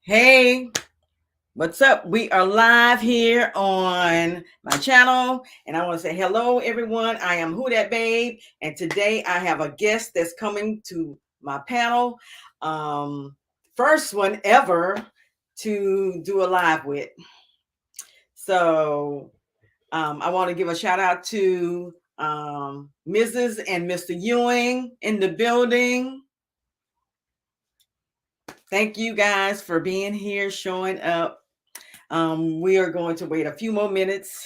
Hey, what's up? We are live here on my channel, and I want to say hello, everyone. I am Who Dat Babe, and today I have a guest that's coming to my panel. First one ever to do a live with. So I want to give a shout out to Mrs. and Mr. Ewing in the building. Thank you guys for being here, showing up. We are going to wait a few more minutes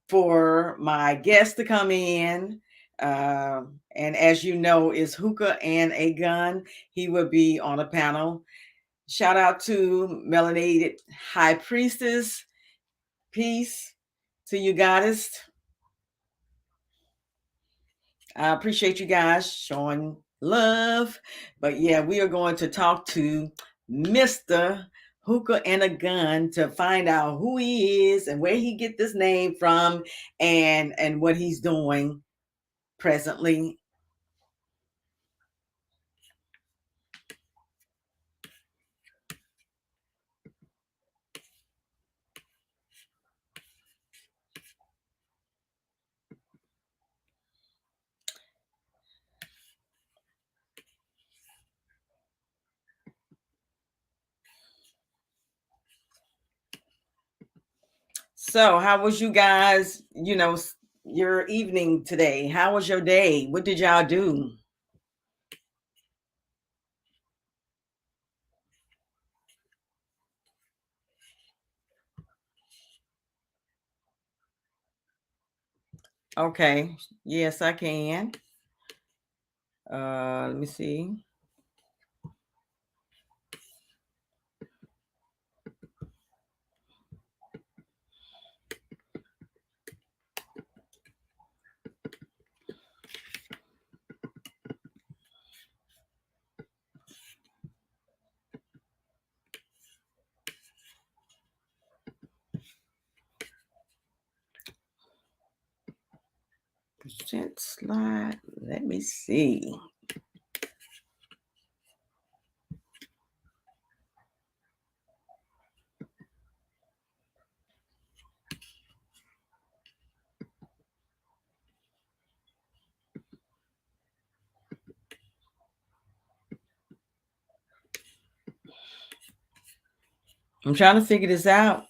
for my guest to come in. And as you know, is Hookah and a Gun. He will be on a panel. Shout out to Melanated High Priestess. Peace to you, goddess. I appreciate you guys showing love. But yeah, we are going to talk to Mr. Hookah and a Gun to find out who he is and where he get this name from and what he's doing presently. So, how was you guys, your evening today? How was your day? What did y'all do? Okay. Yes, I can. Let me see. Present slide. Let me see. I'm trying to figure this out.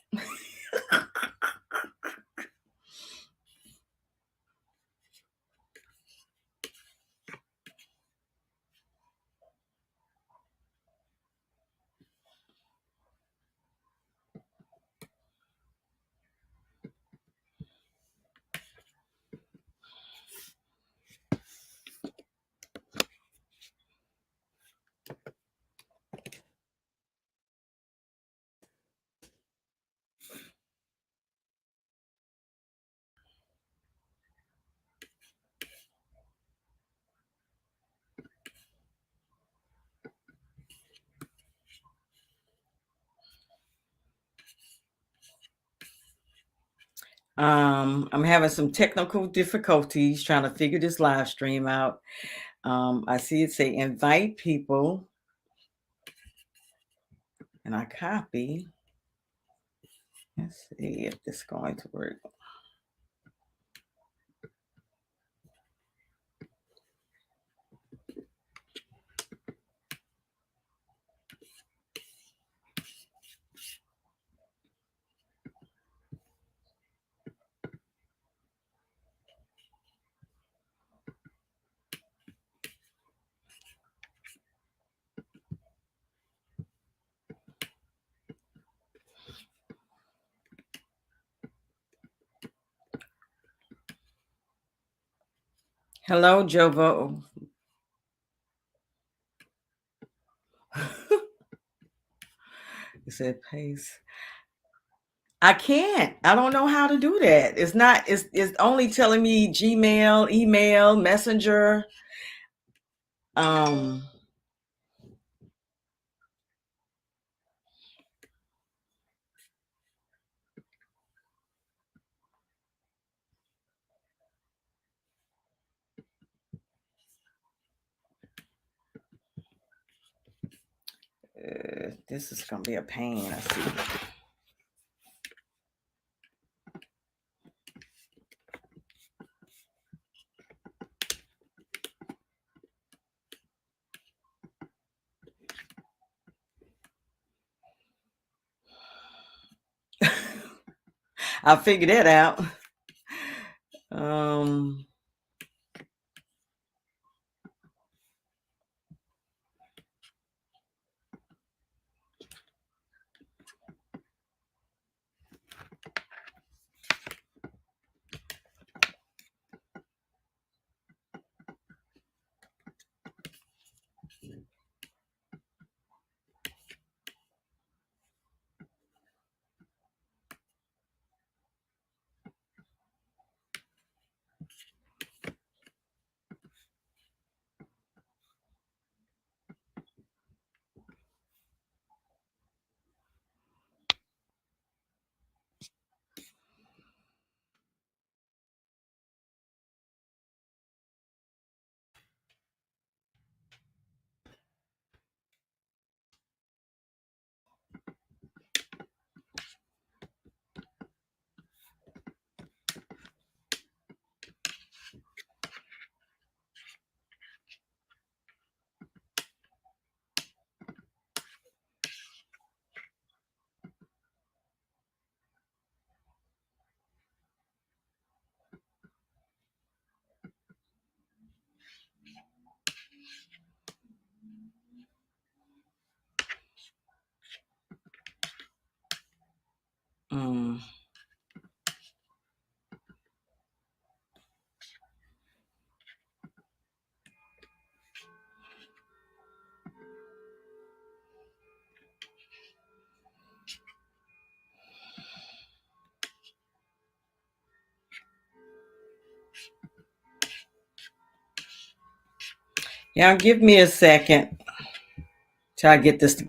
I'm having some technical difficulties trying to figure this live stream out. I see it say invite people, and I copy. Let's see if this is going to work. Hello, Jovo. It said paste. I can't. I don't know how to do that. It's not. It's only telling me Gmail, email, Messenger. Um. This is gonna be a pain. I see. I'll figure that out. Um, mm, yeah, give me a second till I get this.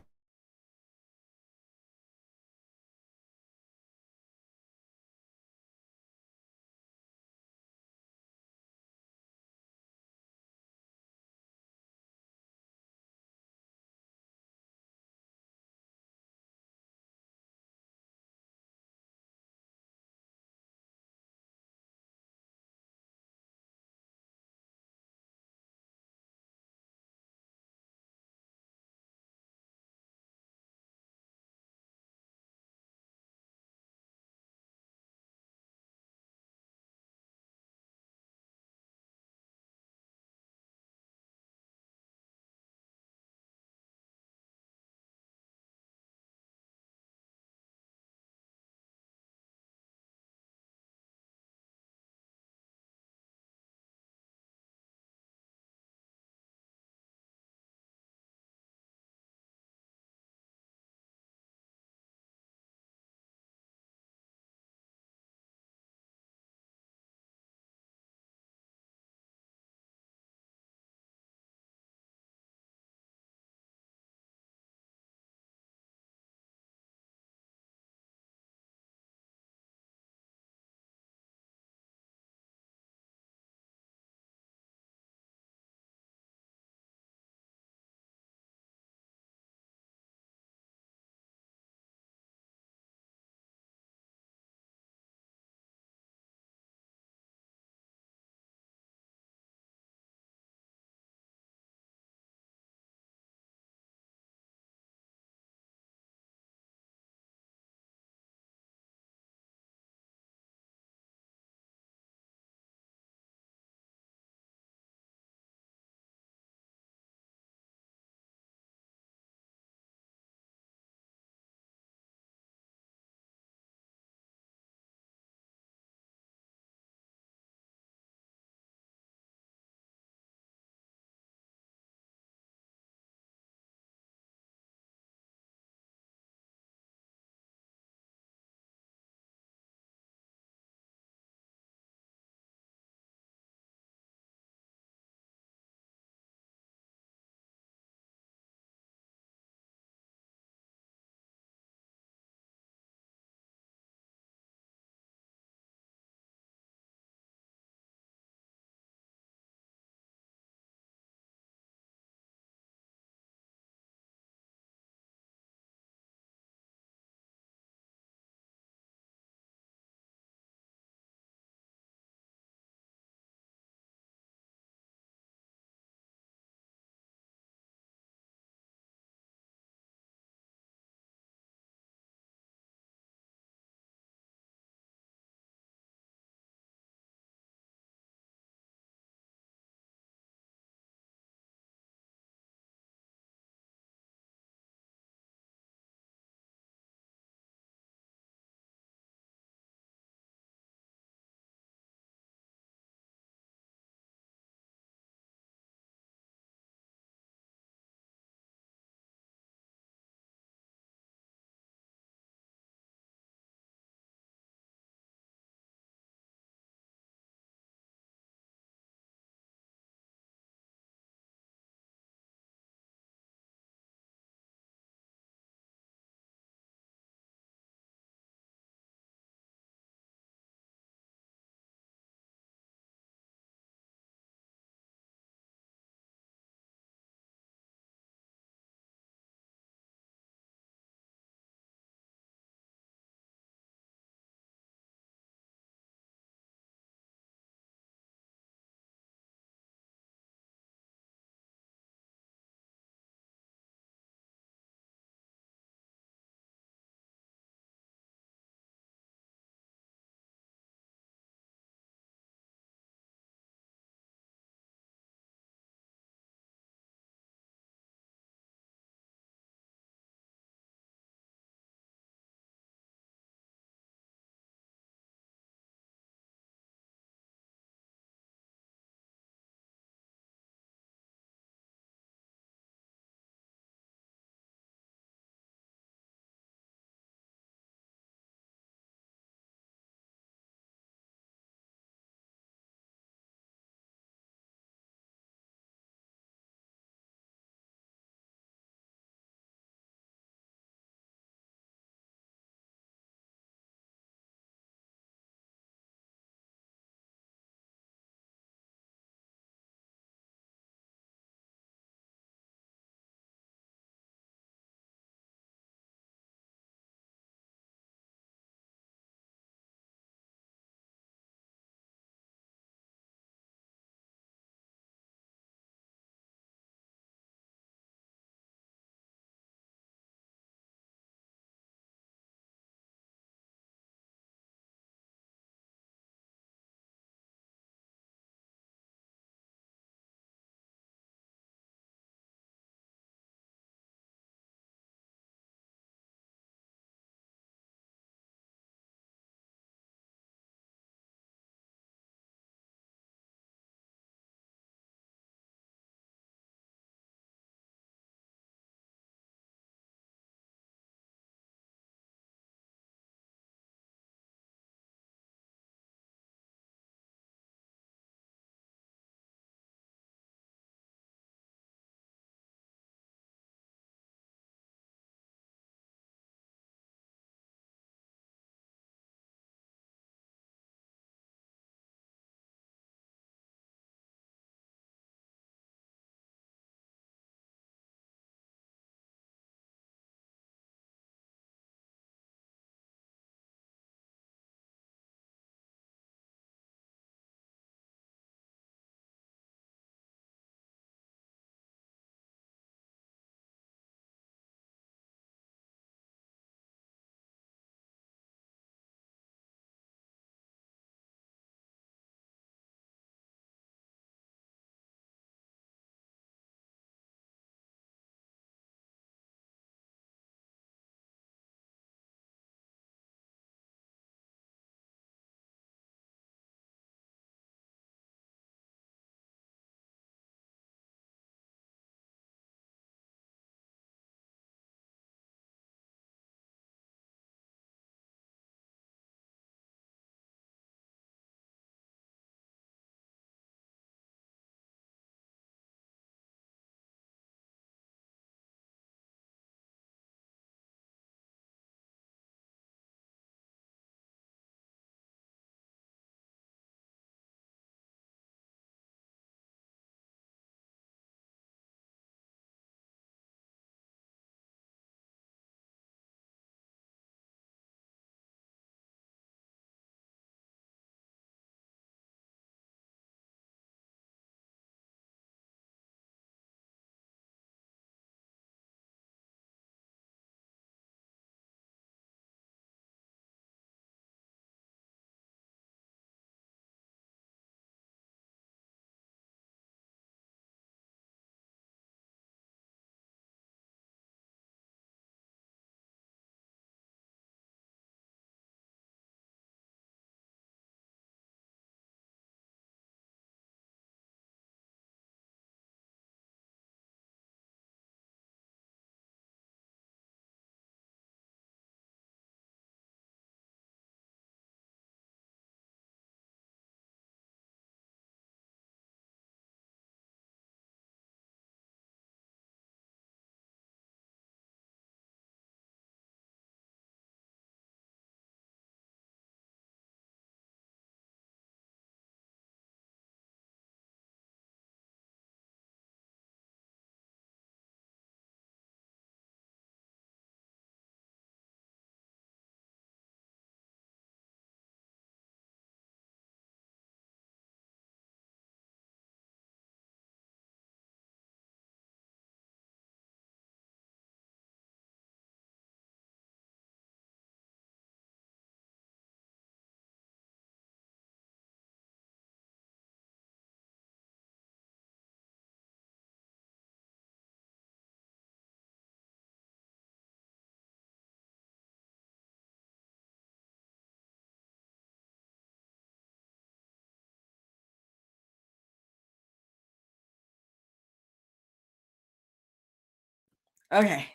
Okay.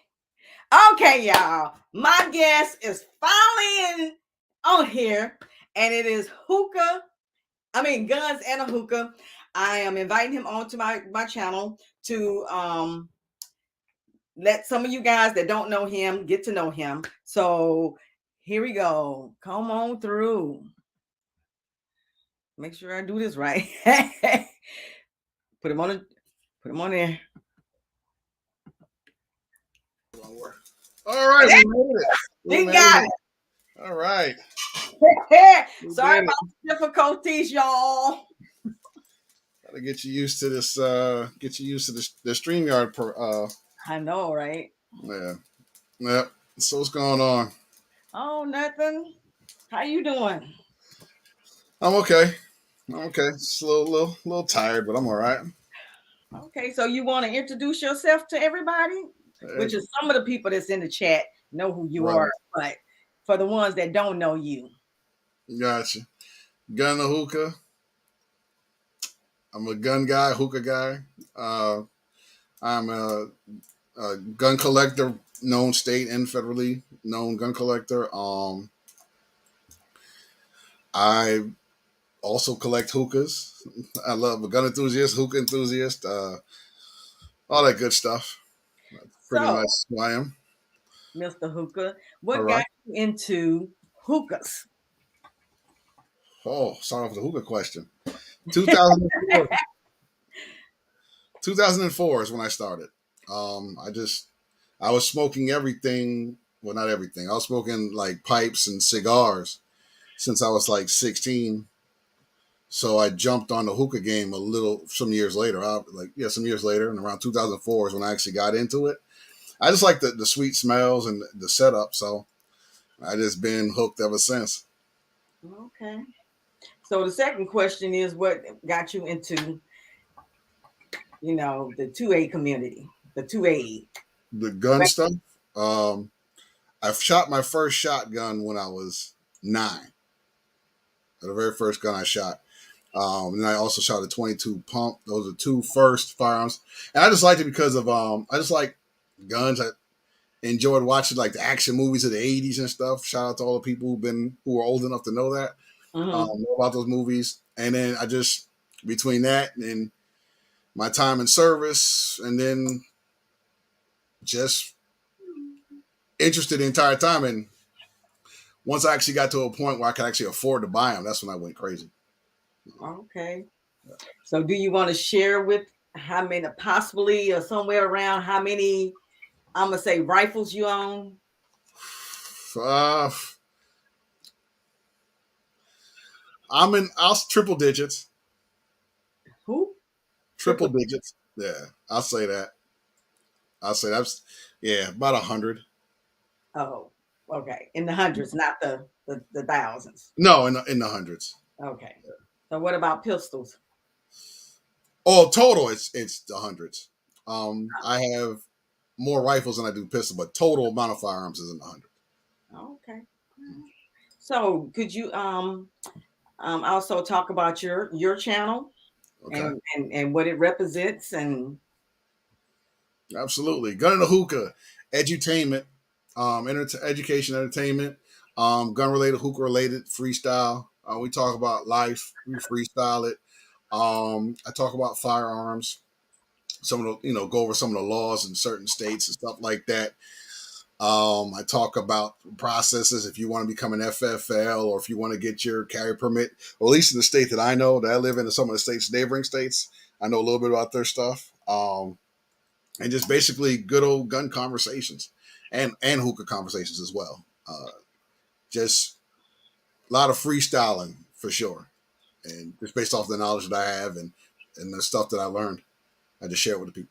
Okay, y'all. My guest is finally on here, and it is Hookah. I mean, Guns and a Hookah. I am inviting him onto my channel to let some of you guys that don't know him get to know him. So here we go. Come on through. Make sure I do this right. Put him on. Put him on there. All right, we made it. We He made got it. All right. it. We Sorry did about it. the difficulties, y'all. Gotta get you used to this. Get you used to the StreamYard. I know, right? Yeah. Yeah. So what's going on? Oh, nothing. How you doing? I'm okay. I'm okay. Just a little tired, but I'm all right. Okay, so you want to introduce yourself to everybody, Eh, which is some of the people that's in the chat know who you are, Right. but for the ones that don't know you, Gotcha. Gun the hookah. I'm a gun guy, hookah guy. Uh, I'm a gun collector, known state and federally known gun collector. I also collect hookahs. I love a gun enthusiast, hookah enthusiast, all that good stuff. That's pretty so much who I am. Mr. Hookah, All what got right. you into hookahs? Oh, start off with a hookah question. 2004. 2004 is when I started. I was smoking everything. Well, not everything. I was smoking like pipes and cigars since I was like 16. So I jumped on the hookah game some years later. Some years later, and around 2004 is when I actually got into it. I just like the sweet smells and the setup. So I just been hooked ever since. Okay. So the second question is what got you into, the 2A community, the 2A. The gun stuff. Um, I shot my first shotgun when I was 9. The very first gun I shot. And I also shot a 22 pump. Those are two first firearms, and I just liked it because of I just like guns. I enjoyed watching like the action movies of the '80s and stuff. Shout out to all the people who are old enough to know that, Mm-hmm. know about those movies. And then I just between that and my time in service, and then just interested the entire time. And once I actually got to a point where I could actually afford to buy them, that's when I went crazy. Okay. So do you want to share with how many, possibly or somewhere around how many, I'm gonna say rifles you own? Uh, I'll triple digits, Who? triple Triple. digits. Yeah, I'll say that. I'll say that's yeah, about 100. Oh, okay. In the hundreds, not the thousands. No, in the hundreds. Okay. So what about pistols? Oh, total, it's the hundreds. I have more rifles than I do pistol, but total amount of firearms is in the hundreds. Okay. So could you also talk about your channel Okay, and what it represents and absolutely. Gun and a hookah, edutainment, education, entertainment, gun related, hookah related, freestyle. We talk about life. We freestyle it. I talk about firearms. Some of the go over some of the laws in certain states and stuff like that. I talk about processes if you want to become an FFL or if you want to get your carry permit, or at least in the state that I know that I live in, some of the states, neighboring states. I know a little bit about their stuff, and just basically good old gun conversations and hookah conversations as well. Just a lot of freestyling for sure, and just based off the knowledge that I have and the stuff that I learned, I just share it with the people.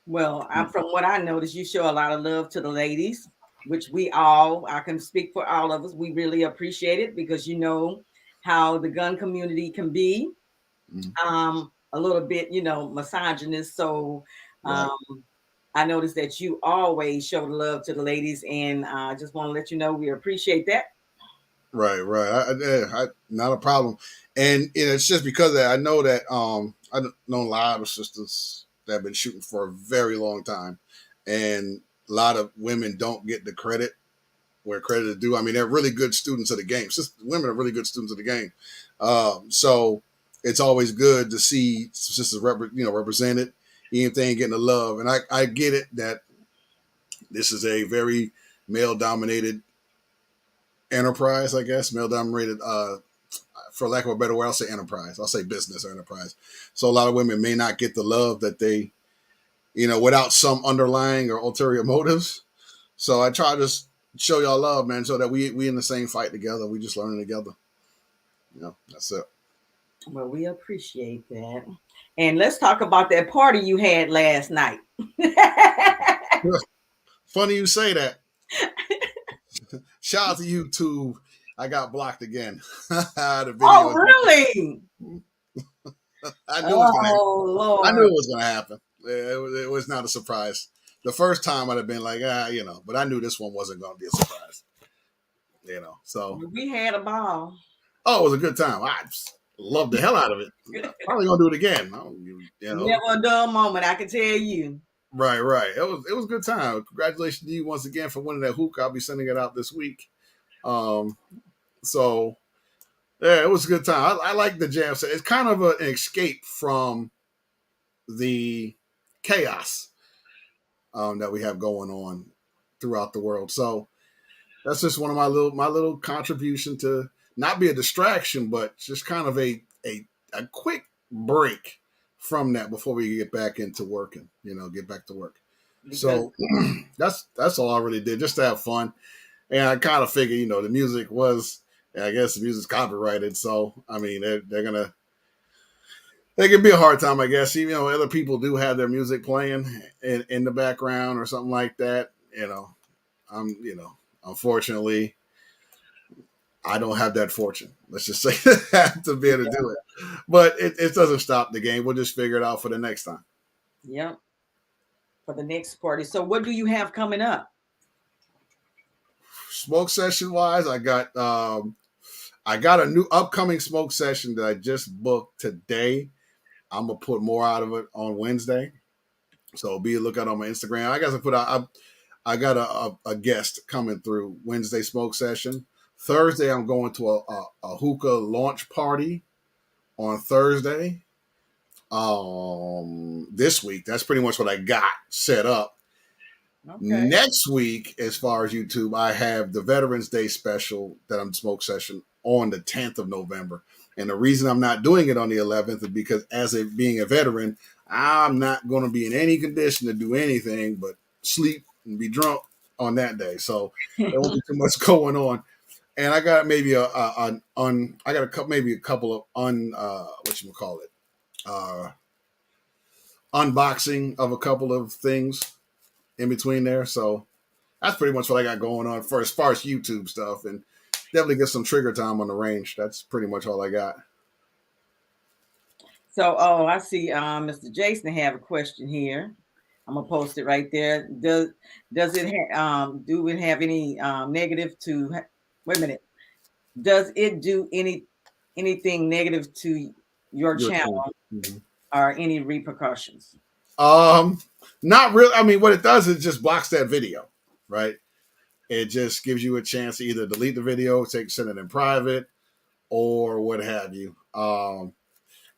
well, from what I noticed, you show a lot of love to the ladies, which I can speak for all of us. We really appreciate it because you know how the gun community can be Mhm. a little bit, misogynist. So Right. um, I noticed that you always show the love to the ladies, and I just want to let you know we appreciate that. Right, right. Not a problem. And it's just because of that, I know that I know a lot of sisters that have been shooting for a very long time, and a lot of women don't get the credit where credit is due. I mean, they're really good students of the game. Women are really good students of the game. So it's always good to see sisters represented, even if they ain't getting the love. And I get it that this is a very male dominated enterprise, I guess, male dominated. For lack of a better word, I'll say enterprise. I'll say business or enterprise. So a lot of women may not get the love that they, without some underlying or ulterior motives. So I try to show y'all love, man, so that we in the same fight together. We just learning together. That's it. Well, we appreciate that. And let's talk about that party you had last night. Funny you say that. Shout out to YouTube. I got blocked again. The Oh, video. really? I knew it was gonna happen. Oh, I knew Lord. it was gonna happen. It was not a surprise. The first time I'd have been like, but I knew this one wasn't gonna be a surprise. So We had a ball. it was a good time. I just loved the hell out of it. Probably gonna do it again. Never a dull moment, I can tell you. Right. It was a good time. Congratulations to you once again for winning that hookah. I'll be sending it out this week. Um, so yeah, it was a good time. I like the jam set. It's kind of an escape from the chaos that we have going on throughout the world. So that's just one of my little contribution to not be a distraction, but just kind of a quick break from that before we get back into working. Get back to work. Because So that's all I really did, just to have fun. And I kind of figured, the music was, I guess the music's copyrighted, so I mean they're gonna. It can be a hard time, I guess. Even though other people do have their music playing in the background or something like that. I'm, unfortunately, I don't have that fortune. Let's just say that to be able to do it. But it doesn't stop the game. We'll just figure it out for the next time. yep, for the next party. So what do you have coming up? Smoke session wise, I got a new upcoming smoke session that I just booked today. I'm gonna put more out of it on Wednesday. So be a lookout on my Instagram. I guess I got a guest coming through Wednesday smoke session. Thursday, I'm going to a hookah launch party on Thursday. This week, that's pretty much what I got set up. Okay. Next week, as far as YouTube, I have the Veterans Day special that I'm smoke session on the 10th of November. And the reason I'm not doing it on the 11th is because being a veteran, I'm not going to be in any condition to do anything but sleep and be drunk on that day. So there won't be too much going on. And I got maybe maybe a couple of what you call it, unboxing of a couple of things in between there. So that's pretty much what I got going on for as far as YouTube stuff, and definitely get some trigger time on the range. That's pretty much all I got. So, I see Mr. Jason have a question here. I'm gonna post it right there. Does it do it have any negative to wait a minute? Does it do anything negative to your Your turn. channel Mm-hmm. or any repercussions? Um, Not really. I mean, what it does is just blocks that video, right? It just gives you a chance to either delete the video, send it in private, or what have you. And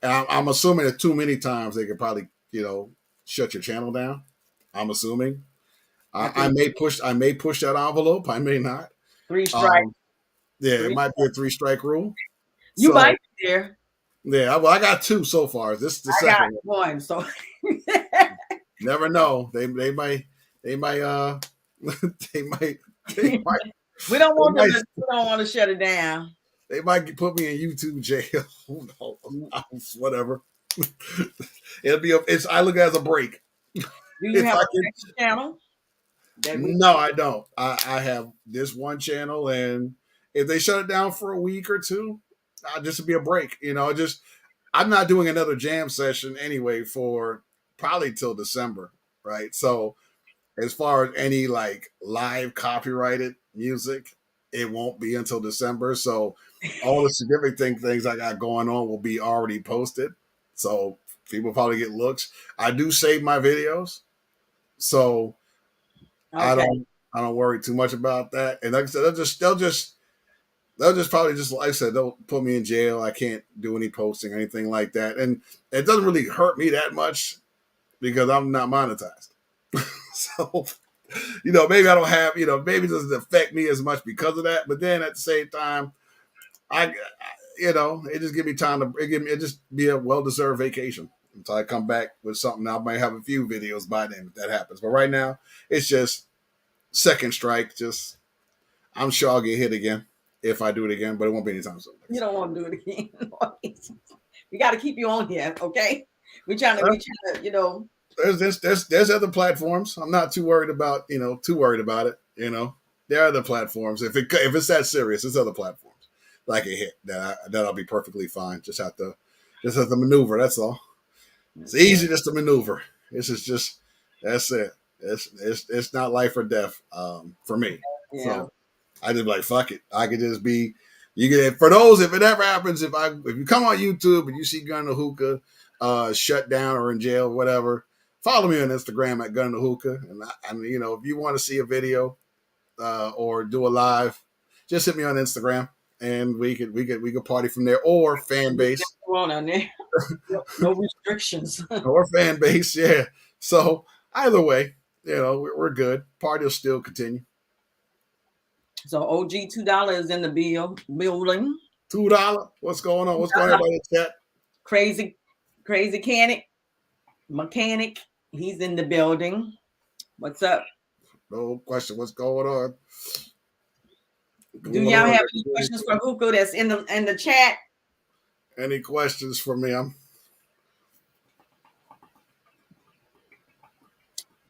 I'm assuming that too many times they could probably, shut your channel down. I'm assuming. I I think may push that envelope. I may not. three strikes. Um, yeah, it Three. might be a 3-strike rule. You So might be there. yeah, well, I got 2 so far. This is the I got second one. one. So Never know. They might they might they might we don't they want them might to. We don't want to shut it down. they might put me in YouTube jail. Who knows? Whatever. It'll be it's I look at it as a break. Do you If have I a can. second channel? That we No, I don't. I have this one channel, and if they shut it down for a week or two, just to be a break. Just I'm not doing another jam session anyway for probably till December, right? So as far as any like live copyrighted music, it won't be until December. So all the significant things I got going on will be already posted. So people probably get looks. I do save my videos. So I Okay. don't worry too much about that. And like I said, they'll just probably just like I said, they'll put me in jail. I can't do any posting or anything like that. And it doesn't really hurt me that much because I'm not monetized. So, maybe I don't have, maybe it doesn't affect me as much because of that. But then at the same time, I it just give me time to it just be a well deserved vacation until I come back with something. I might have a few videos by then if that happens. But right now, it's just second strike. Just I'm sure I'll get hit again if I do it again, but it won't be anytime soon. You don't want to do it again. We got to keep you on here, okay? We trying to. There's other platforms. I'm not too worried about it. There are other platforms. If it's that serious, there's other platforms like a hit that'll be perfectly fine. Just have to maneuver. That's all. It's easy just to maneuver. This is just that's it. It's not life or death for me. Yeah. So I just be like fuck it. I could just be. You get for those if it ever happens if you come on YouTube and you see Gun the Hookah shut down or in jail or whatever, follow me on Instagram at Gun the Hookah and if you want to see a video or do a live, just hit me on Instagram and we could party from there or fan base Go on there. No restrictions. or fan base, yeah. So either way, we're good. Party will still continue. So OG $2 in the building. $2. What's going on? What's going on in the chat? Crazy, crazy mechanic. He's in the building. What's up? No question. What's going on? Do y'all have any questions for Hookah that's in the chat? Any questions for me?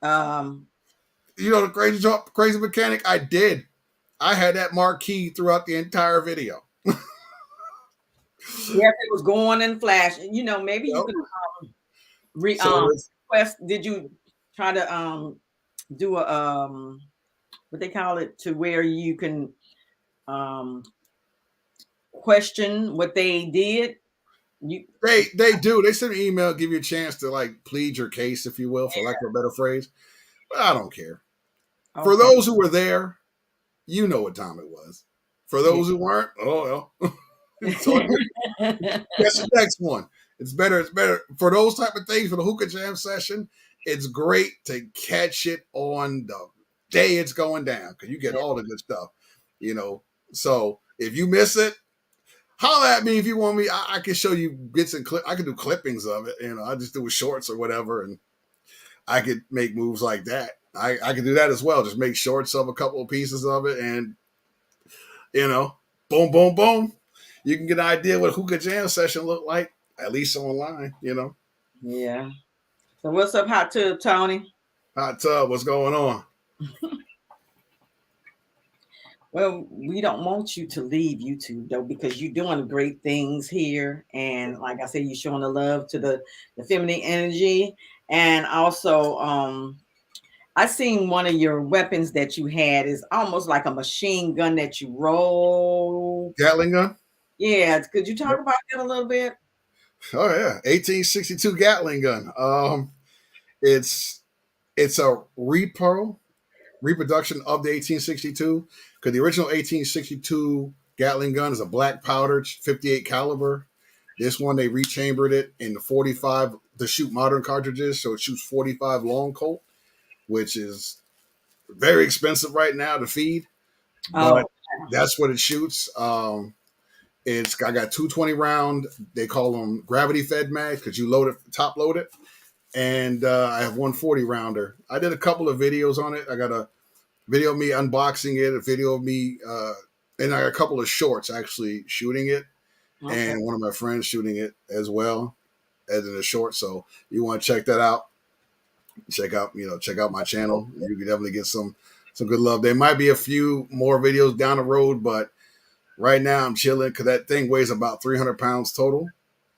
The crazy mechanic. I did. I had that marquee throughout the entire video. Yes, it was going and flashing. Maybe you could request. Did you try to do a what they call it to where you can question what they did? They do. They send an email, give you a chance to like plead your case, if you will, for lack of a better phrase. But I don't care. Okay. For those who were there, you know what time it was. For those who weren't, oh well. That's the next one. It's better. It's better for those type of things for the hookah jam session. It's great to catch it on the day it's going down because you get all the good stuff. So if you miss it, holla at me if you want me. I can show you bits and clip. I can do clippings of it. I just do with shorts or whatever, and I could make moves like that. I can do that as well. Just make shorts of a couple of pieces of it, and boom, boom, boom. You can get an idea what a hookah jam session looked like, at least online. Yeah. So what's up, Hot Tub Tony? Hot Tub, what's going on? Well, we don't want you to leave YouTube though, because you're doing great things here, and like I said, you're showing the love to the feminine energy, and also I seen one of your weapons that you had is almost like a machine gun that you roll. Gatling gun? Yeah. Could you talk about that a little bit? Oh yeah, 1862 Gatling gun. It's a reproduction of the 1862 because the original 1862 Gatling gun is a black powdered 58 caliber. This one they rechambered it in the 45 to shoot modern cartridges, so it shoots 45 long Colt, which is very expensive right now to feed, but that's what it shoots. I got 220 round. They call them gravity fed mags because you load it, top load it, and I have 140 rounder. I did a couple of videos on it. I got a video of me unboxing it, a video of me, and I got a couple of shorts actually shooting it, and one of my friends shooting it as well as in a short. So you want to check that out? Check out my channel. You can definitely get some good love. There might be a few more videos down the road, but right now I'm chilling because that thing weighs about 300 pounds total.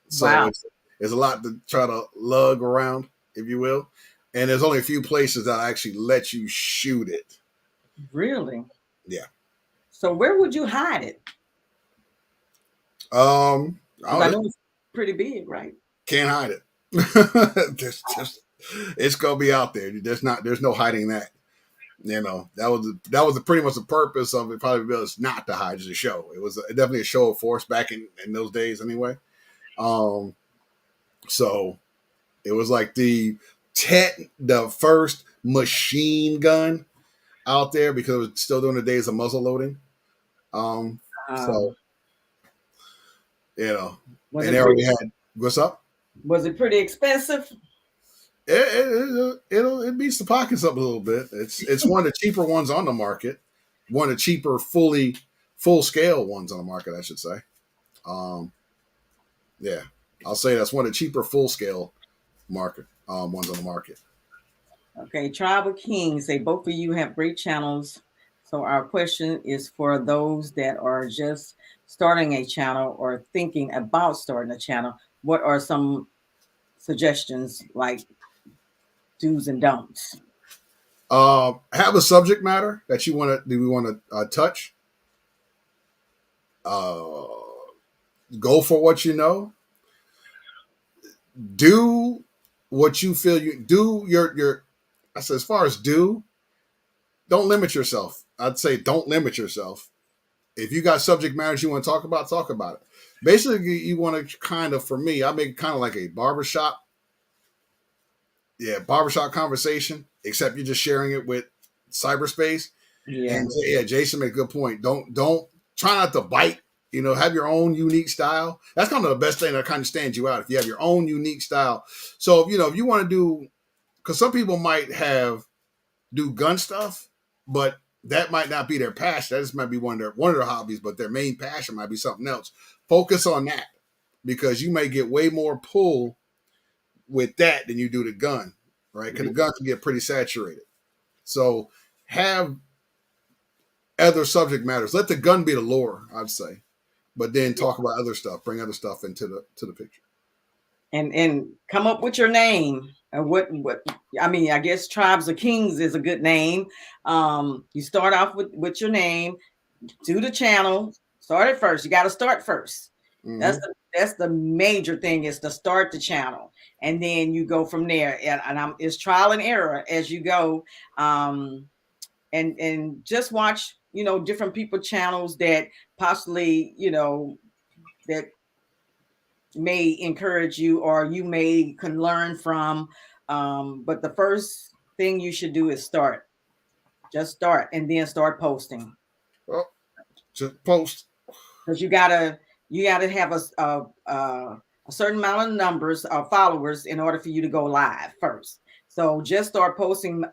So it's a lot to try to lug around, if you will. And there's only a few places that actually let you shoot it. Really? Yeah. So where would you hide it? I know it's pretty big, right? Can't hide it. It's gonna be out there. There's no hiding that. That was pretty much the purpose of it. Probably was not to hide the show. It was definitely a show of force back in those days, anyway. Um, so it was like the first machine gun out there because it was still during the days of muzzle loading. Um, so Um, you know, was and it they pretty? already had what's up. Was it pretty expensive? It beats the pockets up a little bit. It's one of the cheaper ones on the market, one of the cheaper full scale ones on the market, I should say. Um, yeah, I'll say that's one of the cheaper full scale market ones on the market. Okay, Tribal Kings, they both of you have great channels. So our question is for those that are just starting a channel or thinking about starting a channel. What are some suggestions like do's and don'ts? Have a subject matter that you want to do. We want to touch. Uh, go for what you know. Do what you feel you do. Your I said as far as do, don't limit yourself. I'd say don't limit yourself. If you got subject matters you want to talk about it. Basically, you want to kind of, for me, I make it kind of like a barbershop conversation, except you're just sharing it with cyberspace. Yeah. And yeah, Jason made a good point. Don't try not to bite. Have your own unique style. That's kind of the best thing that kind of stands you out. If you have your own unique style. So if you want to do, because some people might do gun stuff, but that might not be their passion. That just might be one of their hobbies, but their main passion might be something else. Focus on that because you may get way more pull with that than you do the gun, right? Because the gun can get pretty saturated. So have other subject matters. Let the gun be the lure, I'd say, but then talk about other stuff. Bring other stuff into the picture. And come up with your name. What I mean, I guess Tribes of Kings is a good name. You start off with your name, do the channel, start it first. You got to start first. Mm-hmm. That's the major thing is to start the channel, and then you go from there. And it's trial and error as you go. And just watch different people channels that possibly that may encourage you or you may can learn from. But the first thing you should do is just start and then start posting Well, just post. because you gotta have a certain amount of numbers of followers in order for you to go live first. So just start posting.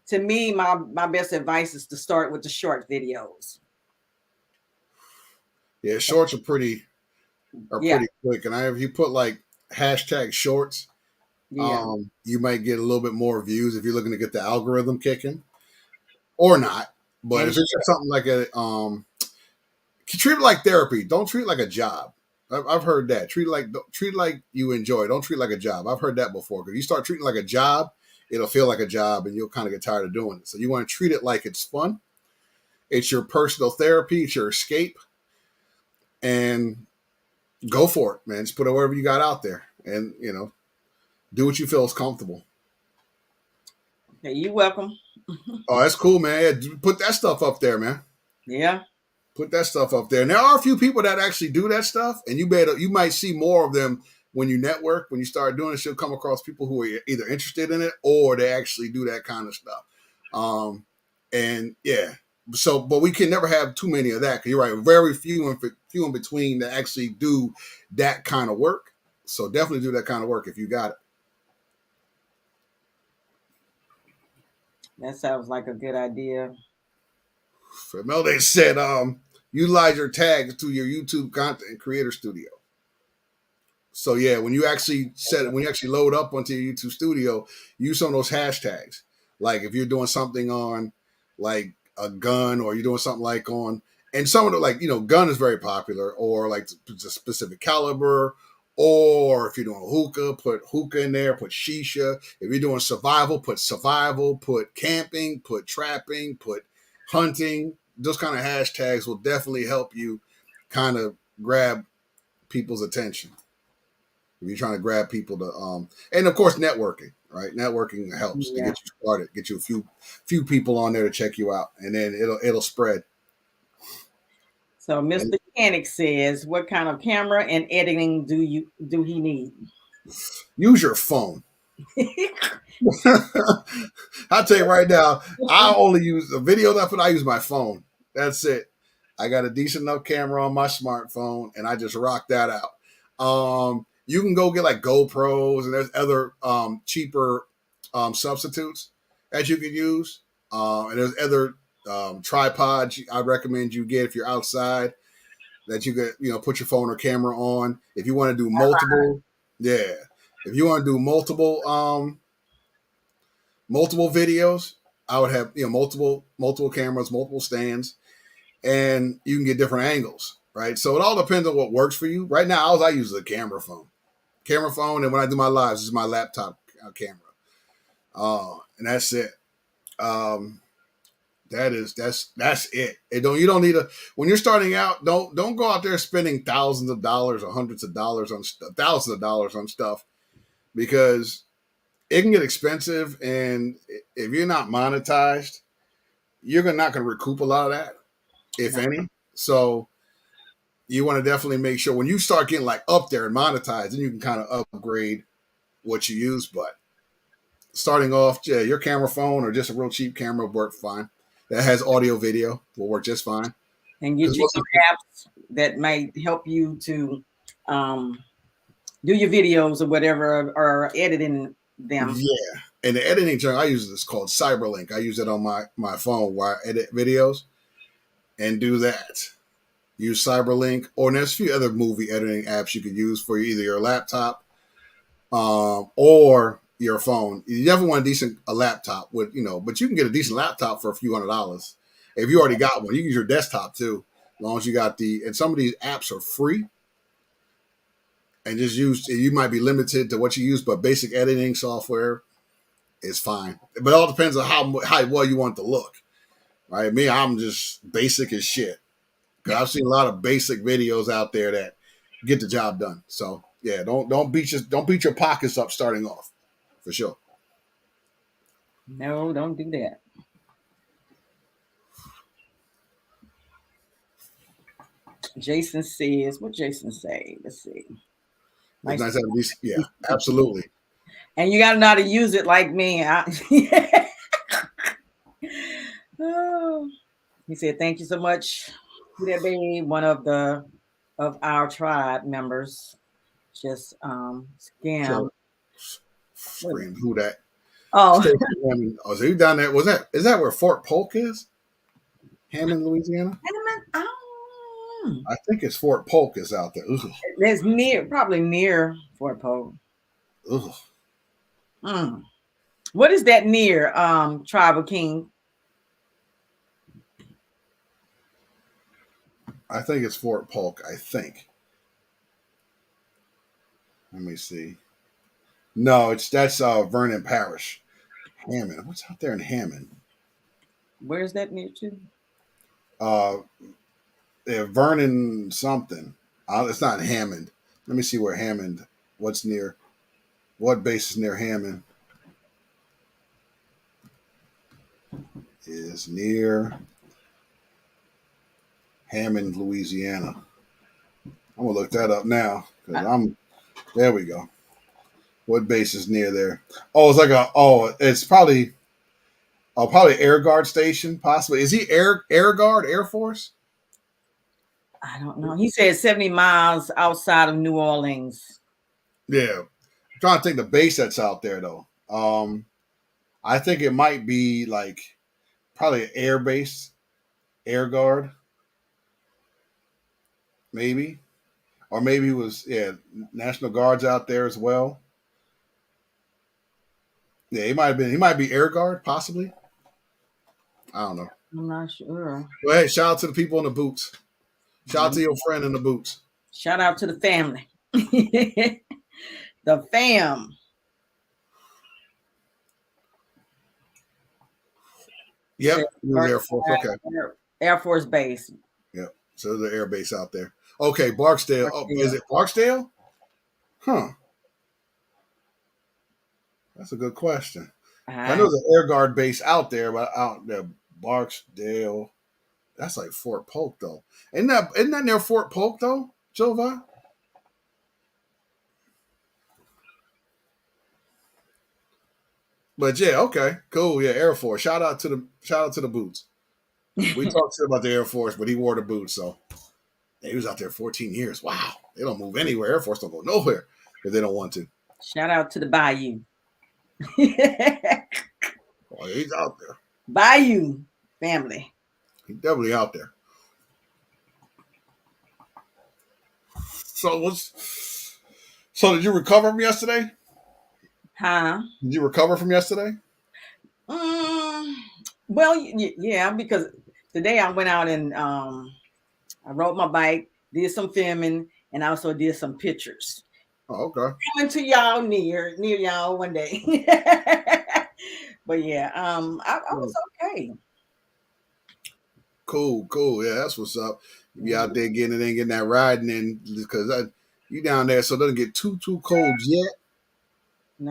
To me, my best advice is to start with the short videos. Yeah, shorts are Yeah, pretty quick, and if you put like hashtag shorts, yeah, you might get a little bit more views if you're looking to get the algorithm kicking, or not. But and if it's just something like treat it like therapy. Don't treat it like a job. I've heard that. Treat it like you enjoy. Don't treat it like a job. I've heard that before. Because you start treating it like a job, it'll feel like a job, and you'll kind of get tired of doing it. So you want to treat it like it's fun. It's your personal therapy. It's your escape, and go for it, man. Just put it wherever you got out there, and do what you feel is comfortable. okay, you're welcome. Oh, that's cool, man. Yeah, put that stuff up there, man. Yeah. Put that stuff up there. And there are a few people that actually do that stuff, and you might see more of them when you network. When you start doing it, you'll come across people who are either interested in it or they actually do that kind of stuff. And yeah, but we can never have too many of that because you're right. Very few in between that actually do that kind of work. So definitely do that kind of work if you got it. That sounds like a good idea. Melde said, utilize your tags to your YouTube content creator studio. So yeah, when you actually load up onto your YouTube studio, use some of those hashtags. Like if you're doing something on like a gun or you're doing something like on and some of the gun is very popular or like the specific caliber or if you're doing hookah, put hookah in there, put shisha. If you're doing survival, put camping, put trapping, put hunting. Those kind of hashtags will definitely help you kind of grab people's attention. if you're trying to grab people to and of course networking, right? Networking helps to Yeah. get you started, get you a few people on there to check you out, and then it'll spread. So And Mr. Mechanic says, what kind of camera and editing do he need? use your phone. I'll tell you right now, I only use the video that I put. I use my phone. That's it. I got a decent enough camera on my smartphone, and I just rock that out. You can go get like GoPros, and there's other cheaper substitutes that you can use. And there's other tripods I recommend you get if you're outside that you could put your phone or camera on. If you want to do multiple, yeah. If you want to do multiple videos, I would have multiple cameras, multiple stands, and you can get different angles, right? So it all depends on what works for you. Right now, I use a camera phone, and when I do my lives, this is my laptop camera, and that's it. Um, that's it. You don't need a when you're starting out. Don't go out there spending thousands of dollars or hundreds of dollars on thousands of dollars on stuff because it can get expensive, and if you're not monetized, you're not going to recoup a lot of that, if No. any. So you want to definitely make sure when you start getting like up there and monetized, then you can kind of upgrade what you use. But starting off, yeah, your camera phone or just a real cheap camera will work fine. That has audio, video will work just fine. And get Because you most some of the, apps that might help you to um, do your videos or whatever or editing them. yeah, and the editing channel I use is called Cyberlink. I use it on my phone where I edit videos and do that. Use Cyberlink, or there's a few other movie editing apps you could use for either your laptop or your phone. You definitely want a laptop with, but you can get a decent laptop for a few $100s. If you already got one, you can use your desktop too, as long as you got and some of these apps are free and just you might be limited to what you use, but basic editing software is fine. But it all depends on how well you want it to look, right? Me, I'm just basic as shit. Because I've seen a lot of basic videos out there that get the job done. So yeah, don't beat your pockets up starting off, for sure. No, don't do that. Jason says, what Jason say? Let's see. It's Nice. nice having these. Yeah, absolutely. And you got to know how to use it like me. Oh. He said, thank you so much. Who that be? One of our tribe members just scam. So scream, who that? Oh, Stacey Hammond. Oh, so you down there? Is that where Fort Polk is? Hammond, Louisiana. oh. I think it's Fort Polk is out there. Ugh. That's near, probably near Fort Polk. Ugh. Mm. What is that near, Tribal King? I think it's Fort Polk. I think. Let me see. No, that's Vernon Parish. Hammond. What's out there in Hammond? Where's that near to? Uh, Vernon something. It's not Hammond. Let me see where Hammond. What's near? What base is near Hammond? Is near Hammond, Louisiana. I'm gonna look that up now because I'm. There we go. What base is near there? Oh, it's like it's probably Air Guard Station. Possibly is he Air Guard Air Force? I don't know. He said 70 miles outside of New Orleans. Yeah, I'm trying to think the base that's out there though. I think it might be like probably an air base, Air Guard, maybe, or maybe it was National Guards out there as well. Yeah, he might be Air Guard, possibly. I don't know. I'm not sure. Well, hey, shout out to the people in the boots. Shout out to your friend in the boots. Shout out to the family. The fam. Yep, he was Air Force. Okay. Air Force Base. Yep. So there's an air base out there. Okay, Barksdale. Oh, is Barksdale. it Barksdale? Huh. That's a good question. I know I the Air Guard base out there, but out there, Barksdale. That's like Fort Polk, though. Isn't that near Fort Polk, though, Jova? But yeah, okay, cool. Yeah, Air Force. Shout out to the boots. We talked shit about the Air Force, but he wore the boots, so he was out there 14 years. Wow, they don't move anywhere. Air Force don't go nowhere if they don't want to. shout out to the Bayou. Oh, he's out there. Bayou family. He's definitely out there. So what's so did you recover from yesterday? Huh? Did you recover from yesterday? Mm, well, yeah, because today I went out and I rode my bike, did some filming, and also did some pictures. Oh, okay. Coming to y'all near y'all one day. But yeah, I was okay. Cool, cool. Yeah, that's what's up. You be out there getting it in, getting that riding in, because you down there, so it doesn't get too cold yet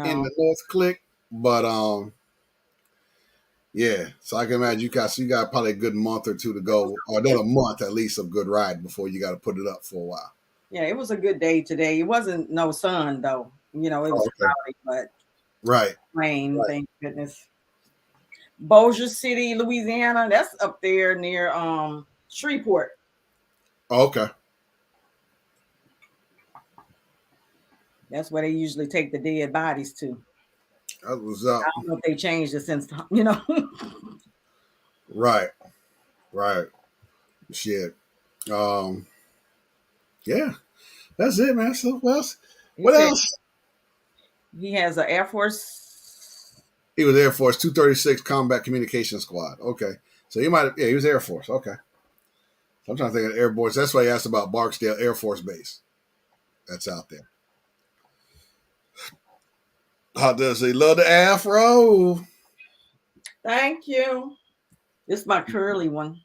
in No, the North Click. But yeah. So I can imagine you got probably a good month or two to go, or another month at least of good riding before you got to put it up for a while. yeah, it was a good day today. It wasn't no sun though. It Oh, was okay. cloudy, but Right. rain. Right. Thank goodness. Bossier City, Louisiana. That's up there near Shreveport. Oh, okay. That's where they usually take the dead bodies to. That was I up. don't know if they changed it since. Right. Right. Shit. Um. Yeah. That's it, man. So what else? He What said else? he has an Air Force. He was Air Force 236 Combat Communication Squad. Okay. So he might have, yeah, he was Air Force. Okay. So I'm trying to think of Air Force. That's why he asked about Barksdale Air Force Base. That's out there. How does he love the afro? Thank you. This is my curly one.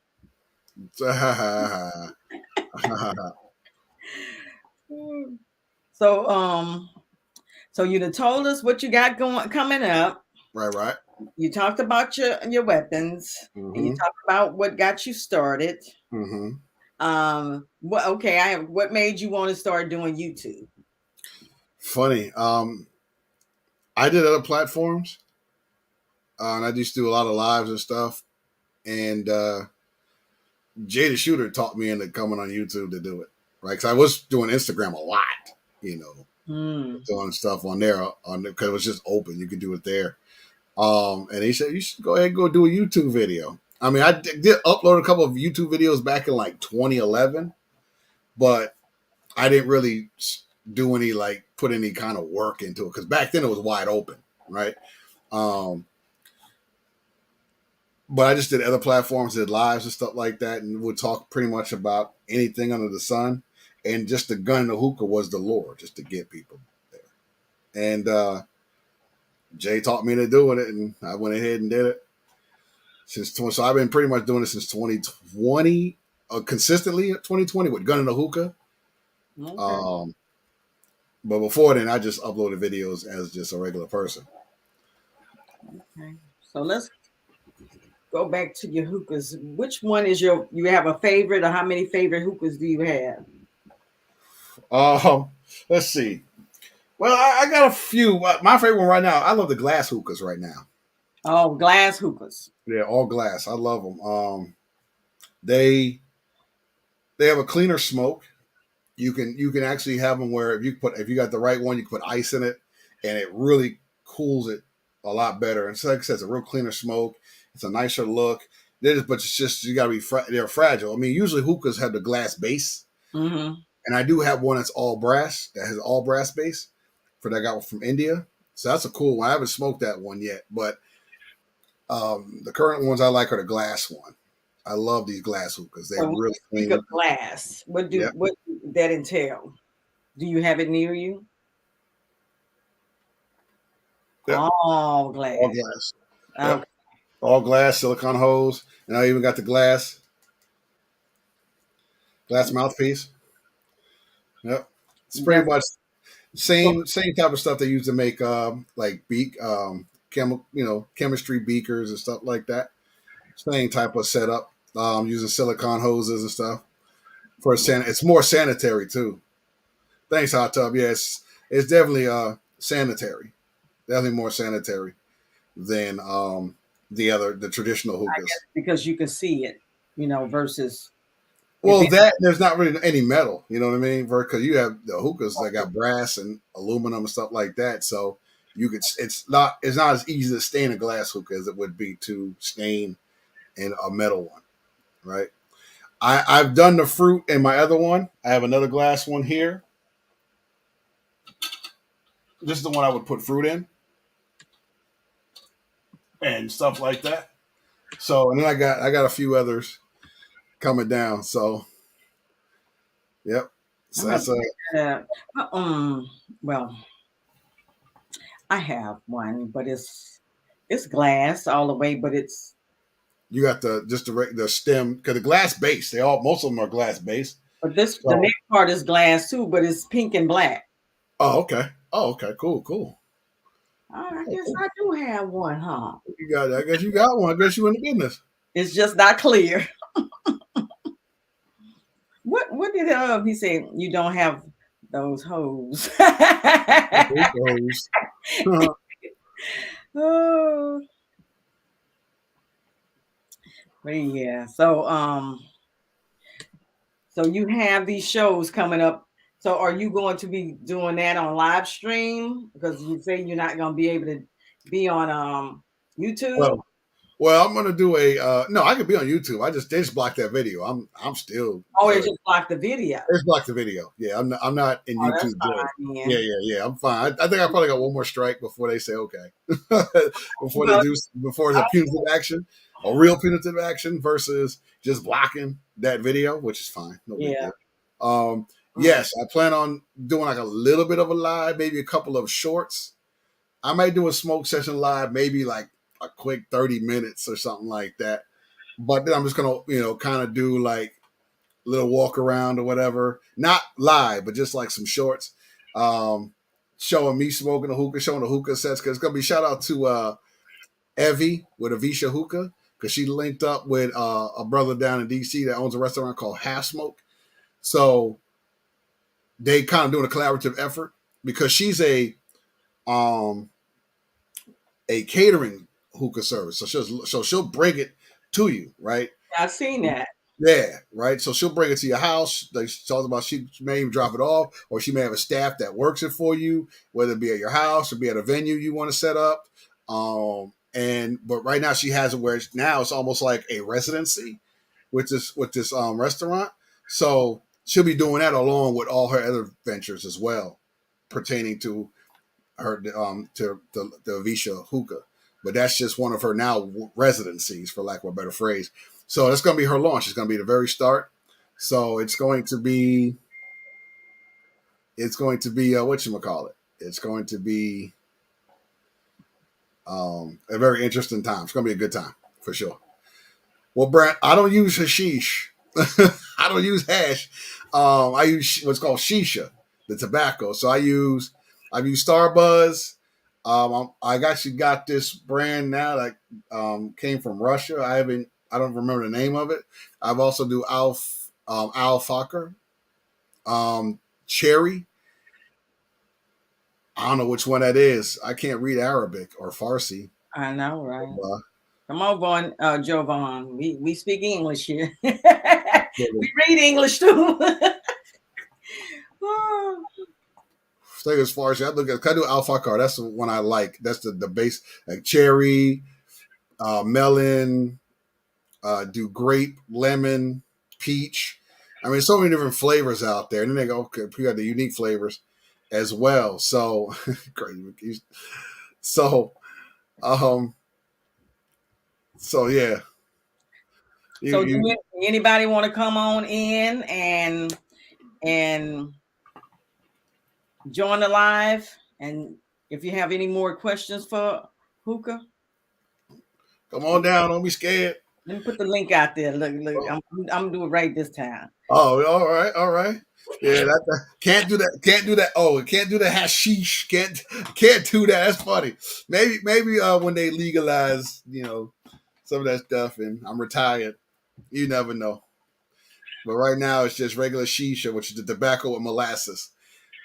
Right, So so you done told us what you got going coming up. right. You talked about your weapons, and you Mm-hmm. talked about what got you started. Mm-hmm. What okay, what made you want to start doing YouTube? Funny. I did other platforms, and I used to do a lot of lives and stuff. And Jay the Shooter taught me into coming on YouTube to do it, right? Because I was doing Instagram a lot, you know, Hmm. doing stuff on there because it was just open. You could do it there. And he said you should go ahead and go do a YouTube video. I mean, I did upload a couple of YouTube videos back in like 2011, but I didn't really do any like put any kind of work into it because back then it was wide open, right? Um, but I just did other platforms, did lives and stuff like that, and would talk pretty much about anything under the sun. And just the gun and the hookah was the lure, just to get people there. And Jay taught me to doing it, and I went ahead and did it so I've been pretty much doing it since 2020, consistently 2020 with gun and the hookah. Okay. Um, but before then, I just uploaded videos as just a regular person. Okay. So let's go back to your hookahs. Which one is you have a favorite, or how many favorite hookahs do you have? Um, let's see. Well, I got a few. My favorite one right now, I love the glass hookahs right now. Oh, glass hookahs. Yeah, all glass. I love them. They they have a cleaner smoke. You can actually have them where if you got the right one, you can put ice in it, and it really cools it a lot better. And so, like I said, it's a real cleaner smoke. It's a nicer look. But it's just you got to be they're fragile. I mean, usually hookahs have the glass base, Mm-hmm. and I do have one that's all brass that has all brass base for that I got from India. So that's a cool one. I haven't smoked that one yet, but the current ones I like are the glass one. I love these glass hookahs. They're So when really you speak of clean. glass, Yeah, what do that entail? Do you have it near you? yeah, All all glass. glass. Yep, Okay. all glass, silicone hose, and I even got the glass mouthpiece. Yep, it's pretty That's much Same type of stuff they use to make like chemistry beakers and stuff like that. Same type of setup, using silicone hoses and stuff for it's more sanitary too. Thanks, hot tub. Yes, it's definitely sanitary. Definitely more sanitary than the traditional I hookahs. guess because you can see it, versus if Well, it. that there's not really any metal. You know what I mean? Because you have the hookahs that got brass and aluminum and stuff like that. So you could. It's not as easy to stain a glass hookah as it would be to stain in a metal one, right? I've done the fruit in my other one. I have another glass one here. This is the one I would put fruit in and stuff like that. So and then I got a few others coming down. So yep. I'm So gonna that's check that out. Well, I have one, but it's glass all the way, but it's you got the stem because the glass base. Most of them are glass base. but this the So next part is glass too, but it's pink and black. oh okay, cool. I Oh, guess cool. I do have one, huh? I guess you got one. I guess you in the business. It's just not clear. What did he say? You don't have those hoes. Those. Oh, but yeah. So you have these shows coming up. So are you going to be doing that on live stream? Because you say you're not going to be able to be on YouTube. well, well, I'm gonna do a no. I could be on YouTube. They just blocked that video. I'm still Oh, it good. just blocked the video. They just blocked the video. Yeah, I'm not in Oh, that's YouTube jail. fine, Yeah, man. yeah, yeah. I'm fine. I think I probably got one more strike before they say okay. before they Well, do before the punitive action, a real punitive action versus just blocking that video, which is fine. No big yeah. deal. Mm. Yes, I plan on doing like a little bit of a live, maybe a couple of shorts. I might do a smoke session live, maybe like a quick 30 minutes or something like that. But then I'm just gonna, kind of do like a little walk around or whatever. Not live, but just like some shorts. Um, Showing me smoking a hookah, showing the hookah sets. Cause it's gonna be shout out to Evie with Avisha Hookah. Cause she linked up with a brother down in DC that owns a restaurant called Half Smoke. So they kind of doing a collaborative effort because she's um a catering hookah service. So she'll bring it to you, right? I've seen that. Yeah, right. So she'll bring it to your house. Like she talks about, she may even drop it off, or she may have a staff that works it for you, whether it be at your house or be at a venue you want to set up. But right now she has it where it's almost like a residency with this restaurant. So she'll be doing that along with all her other ventures as well, pertaining to her the Avisha Hookah. But that's just one of her now residencies, for lack of a better phrase. So that's going to be her launch. It's going to be the very start. So it's going to be what you call it. It's going to be a very interesting time. It's going to be a good time for sure. Well, Brent, I don't use hashish. I don't use hash. I use what's called shisha, the tobacco. So I've used Starbuzz. I actually got this brand now that came from Russia. I don't remember the name of it. I've also do Al Fakr, Cherry. I don't know which one that is. I can't read Arabic or Farsi. I know, right? Uh, Come on, Jovan. We speak English here. so We read English too. Oh, Stay as far as I look at. I do Al Fakr. That's the one I like. That's the base, like cherry, melon, do grape, lemon, peach. I mean, so many different flavors out there. And then they go, okay, we got the unique flavors as well. So, crazy. So, um, so yeah, you, so do you anybody want to come on in and join the live? And if you have any more questions for Hookah, come on down. Don't be scared. Let me put the link out there. Look, look. I'm gonna do it right this time. Oh, all right, all right. Yeah, can't do that. Can't do that. Oh, can't do the hashish. Can't do that. That's funny. Maybe when they legalize, some of that stuff, and I'm retired. You never know. But right now, it's just regular shisha, which is the tobacco with molasses.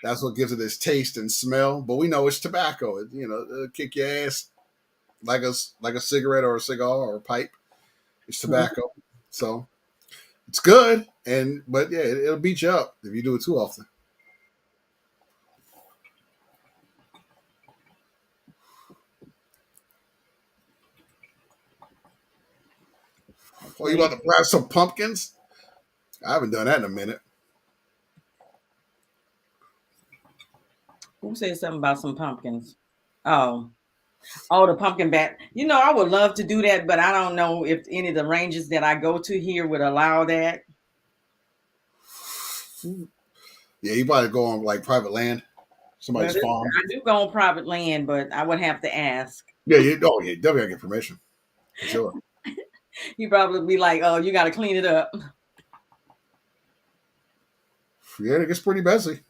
That's what gives it its taste and smell. But we know it's tobacco. It'll kick your ass like a cigarette or a cigar or a pipe. It's tobacco. So it's good, but yeah, it'll beat you up if you do it too often. Oh, you Okay. about to grab some pumpkins? I haven't done that in a minute. Who said something about some pumpkins? Oh, oh, the pumpkin bat. I would love to do that, but I don't know if any of the ranges that I go to here would allow that. Yeah, you probably go on like private land, Well, somebody's farm. I do go on private land, but I would have to ask. Yeah, you definitely gotta get permission for sure. You probably be like, "Oh, you got to clean it up." Yeah, it gets pretty messy.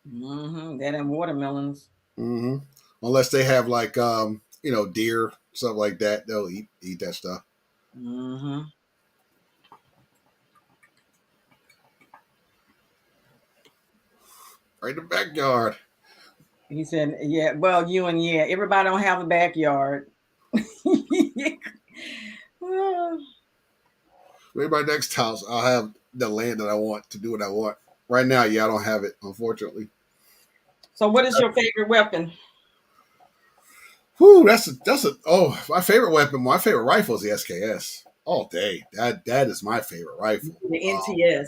That and watermelons. hmm Unless they have like deer stuff like that, they'll eat that stuff hmm right in the backyard. He said, "Yeah, well, yeah, everybody don't have a backyard." Maybe my next house, I'll have the land that I want to do what I want. Right now, yeah, I don't have it, unfortunately. So, what is your favorite weapon? Whew, oh, my favorite weapon, my favorite rifle is the SKS. All day. That is my favorite rifle. The NTS,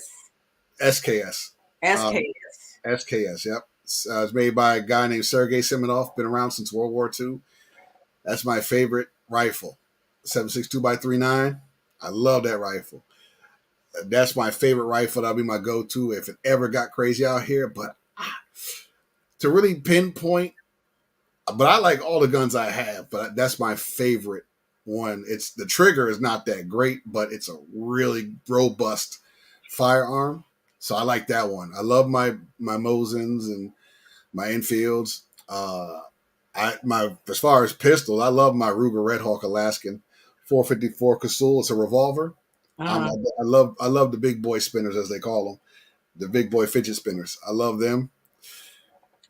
SKS. Um, SKS. SKS, yep. It's made by a guy named Sergei Semenov, been around since World War II. That's my favorite rifle. 7.62 by 39. I love that rifle. That's my favorite rifle. That'll be my go-to if it ever got crazy out here. But to really pinpoint, but I like all the guns I have, but that's my favorite one. It's the trigger is not that great, but it's a really robust firearm. So I like that one. I love my Mosins and my Enfields. My as far as pistols, I love my Ruger Red Hawk Alaskan 454 Casull. It's a revolver. Uh-huh. I love the big boy spinners as they call them, the big boy fidget spinners. I love them.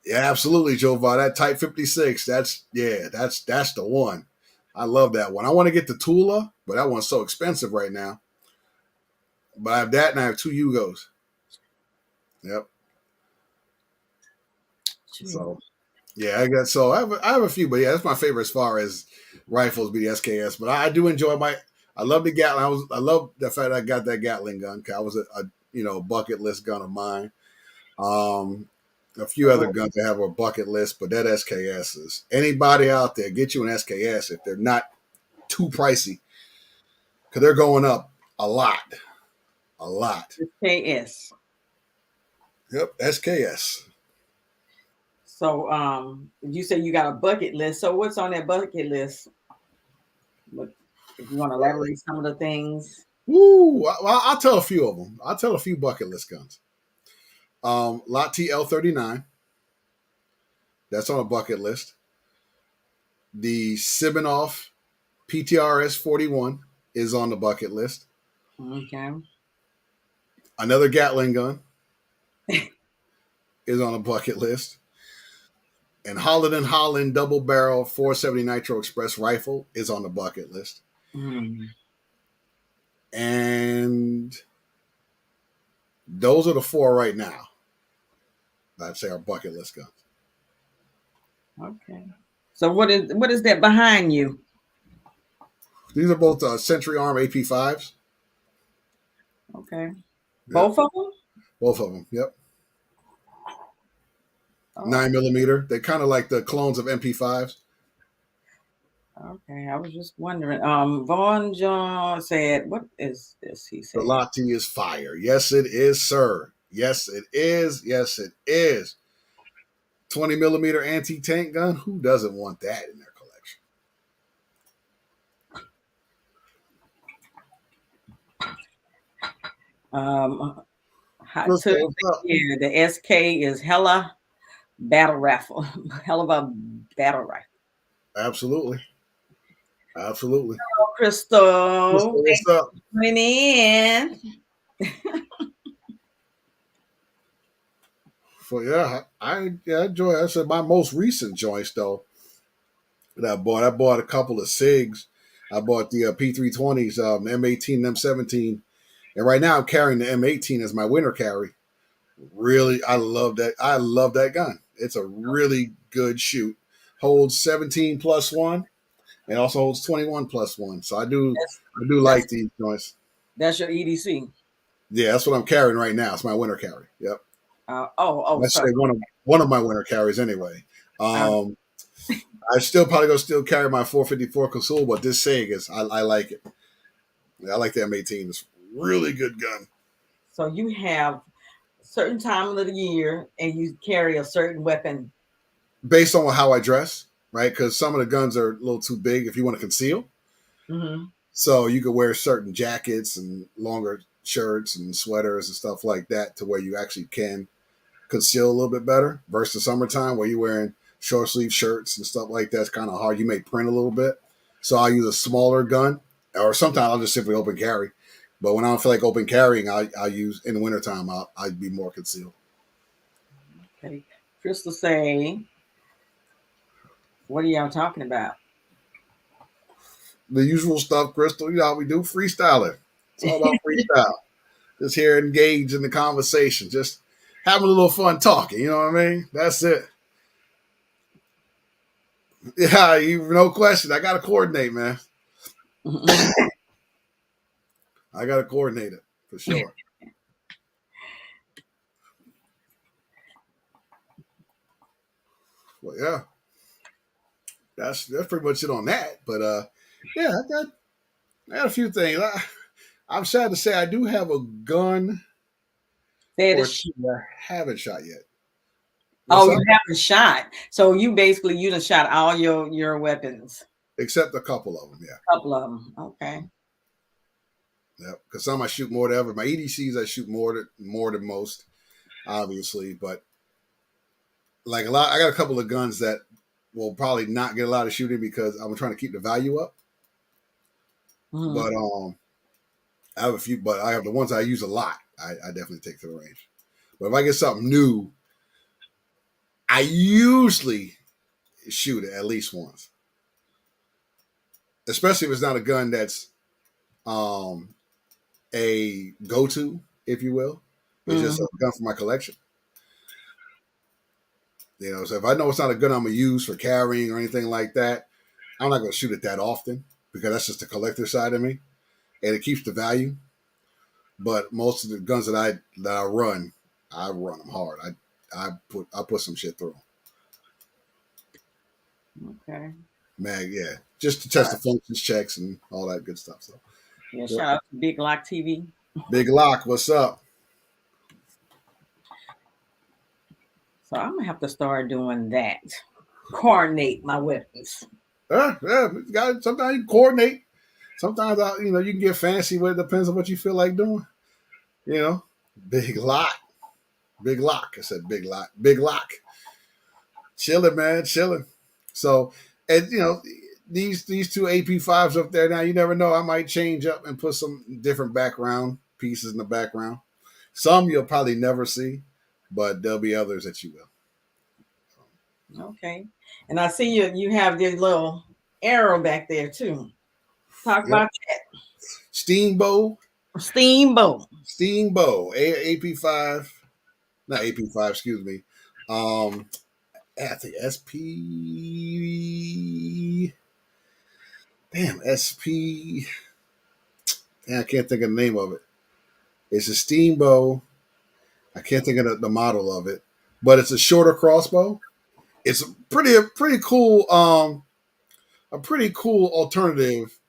Yeah, absolutely, Joe Va. That Type 56. That's the one. I love that one. I want to get the Tula, but that one's so expensive right now. But I have that and I have two Yugos. Yep. Sure. So yeah, I have a few, but yeah, that's my favorite as far as rifles be the SKS. But I do enjoy I love the Gatling. I love the fact I got that Gatling gun. 'Cause I was a bucket list gun of mine. Um, a few other guns that have a bucket list, but that SKS is anybody out there get you an SKS if they're not too pricey because they're going up a lot, a lot. KS. Yep, SKS. So, you say you got a bucket list. So, what's on that bucket list? What, if you want to elaborate some of the things. Woo! I'll tell a few of them. I'll tell a few bucket list guns. Lot T L39. That's on a bucket list. The Sibanoff PTRS 41 is on the bucket list. Okay. Another Gatling gun is on a bucket list. And Holland double barrel 470 Nitro Express rifle is on the bucket list. Mm. And those are the four right now that I'd say are bucket list guns. Okay. So, what is that behind you? These are both Century Arm AP5s. Okay. Yep. Both of them? Both of them. Yep. Oh, 9 millimeter. They're kind of like the clones of MP5s. okay. I was just wondering. Vaughn John said, "What is this?" He The said, Lati is fire. Yes, it is, sir. Yes, it is. Yes, it is. 20 millimeter anti tank gun. Who doesn't want that in their collection? Um, hot tub. Crystal, what's up? Yeah, the SK is hella battle raffle. Hell of a battle rifle. Absolutely. Absolutely. Oh, Crystal, Crystal, what's thanks up? for tuning in. So yeah, I enjoy it. I said my most recent joints though that I bought a couple of SIGs. I bought the P320s, M18, M17, and right now I'm carrying the M18 as my winter carry. Really, I love that. I love that gun. It's a really good shoot. Holds 17 plus one, and also holds 21 plus one. So That's I do that's like these joints. that's your EDC. Yeah, that's what I'm carrying right now. It's my winter carry. Yep. Oh, I so say one of my winter carries anyway. uh, Um, I still probably gonna still carry my 454 Cthulhu, but this Sig is I like it. I like the M18. It's a really good gun. so you have certain time of the year and you carry a certain weapon. Based on how I dress, right? Because some of the guns are a little too big if you want to conceal. Hmm. So you could wear certain jackets and longer shirts and sweaters and stuff like that to where you actually can conceal a little bit better versus summertime where you're wearing short sleeve shirts and stuff like that. It's kind of hard. You may print a little bit. So I use a smaller gun or sometimes I'll just simply open carry. But when I don't feel like open carrying, I use in the wintertime, I'd be more concealed. Okay. Crystal say, what are y'all talking about? The usual stuff, Crystal, you know how we do freestyling. It's all about freestyle. Just here engaged in the conversation, just having a little fun talking. You know what I mean? That's it. Yeah, no question. I got to coordinate, man. I got to coordinate it for sure. Well, yeah, that's pretty much it on that. But yeah, I got a few things. I'm sad to say I do have a gun Say or the two I haven't shot yet. What's Oh, you up? haven't shot. So you done shot all your weapons. Except a couple of them, yeah. Couple of them. Okay. Yeah, because some I shoot more than ever. My EDCs I shoot more than most, obviously. But like a lot, I got a couple of guns that will probably not get a lot of shooting because I'm trying to keep the value up. Hmm. But I have a few, but I have the ones I use a lot. I definitely take to the range. But if I get something new, I usually shoot it at least once, especially if it's not a gun that's um, a go to, if you will. It's just Hmm. a gun for my collection. You know, so if I know it's not a gun I'm gonna use for carrying or anything like that, I'm not gonna shoot it that often because that's just the collector side of me, and it keeps the value. But most of the guns I run them hard. I put some shit through 'em. Okay. Man, yeah, just to All test the right. functions checks and all that good stuff. So, Yeah, yep. shout out to Big Lock TV. Big Lock, what's up? So I'm gonna have to start doing that. Coordinate my weapons. Yeah, sometimes you coordinate. Sometimes you can get fancy with it. Depends on what you feel like doing. You know, Big Lock, Big Lock. I said Big Lock, Big Lock. Chilling, man, chilling. So, and these two AP5s up there now. You never know. I might change up and put some different background pieces in the background. Some you'll probably never see, but there'll be others that you will. Okay. And I see you have this little arrow back there too. Talk Yep. about Steamboat, that. Steamboat. Steamboat, AP5, not AP5, excuse me. I think SP. Damn, SP. Damn, I can't think of the name of it. It's a Steamboat. I can't think of the model of it, but it's a shorter crossbow. It's a pretty cool a pretty cool alternative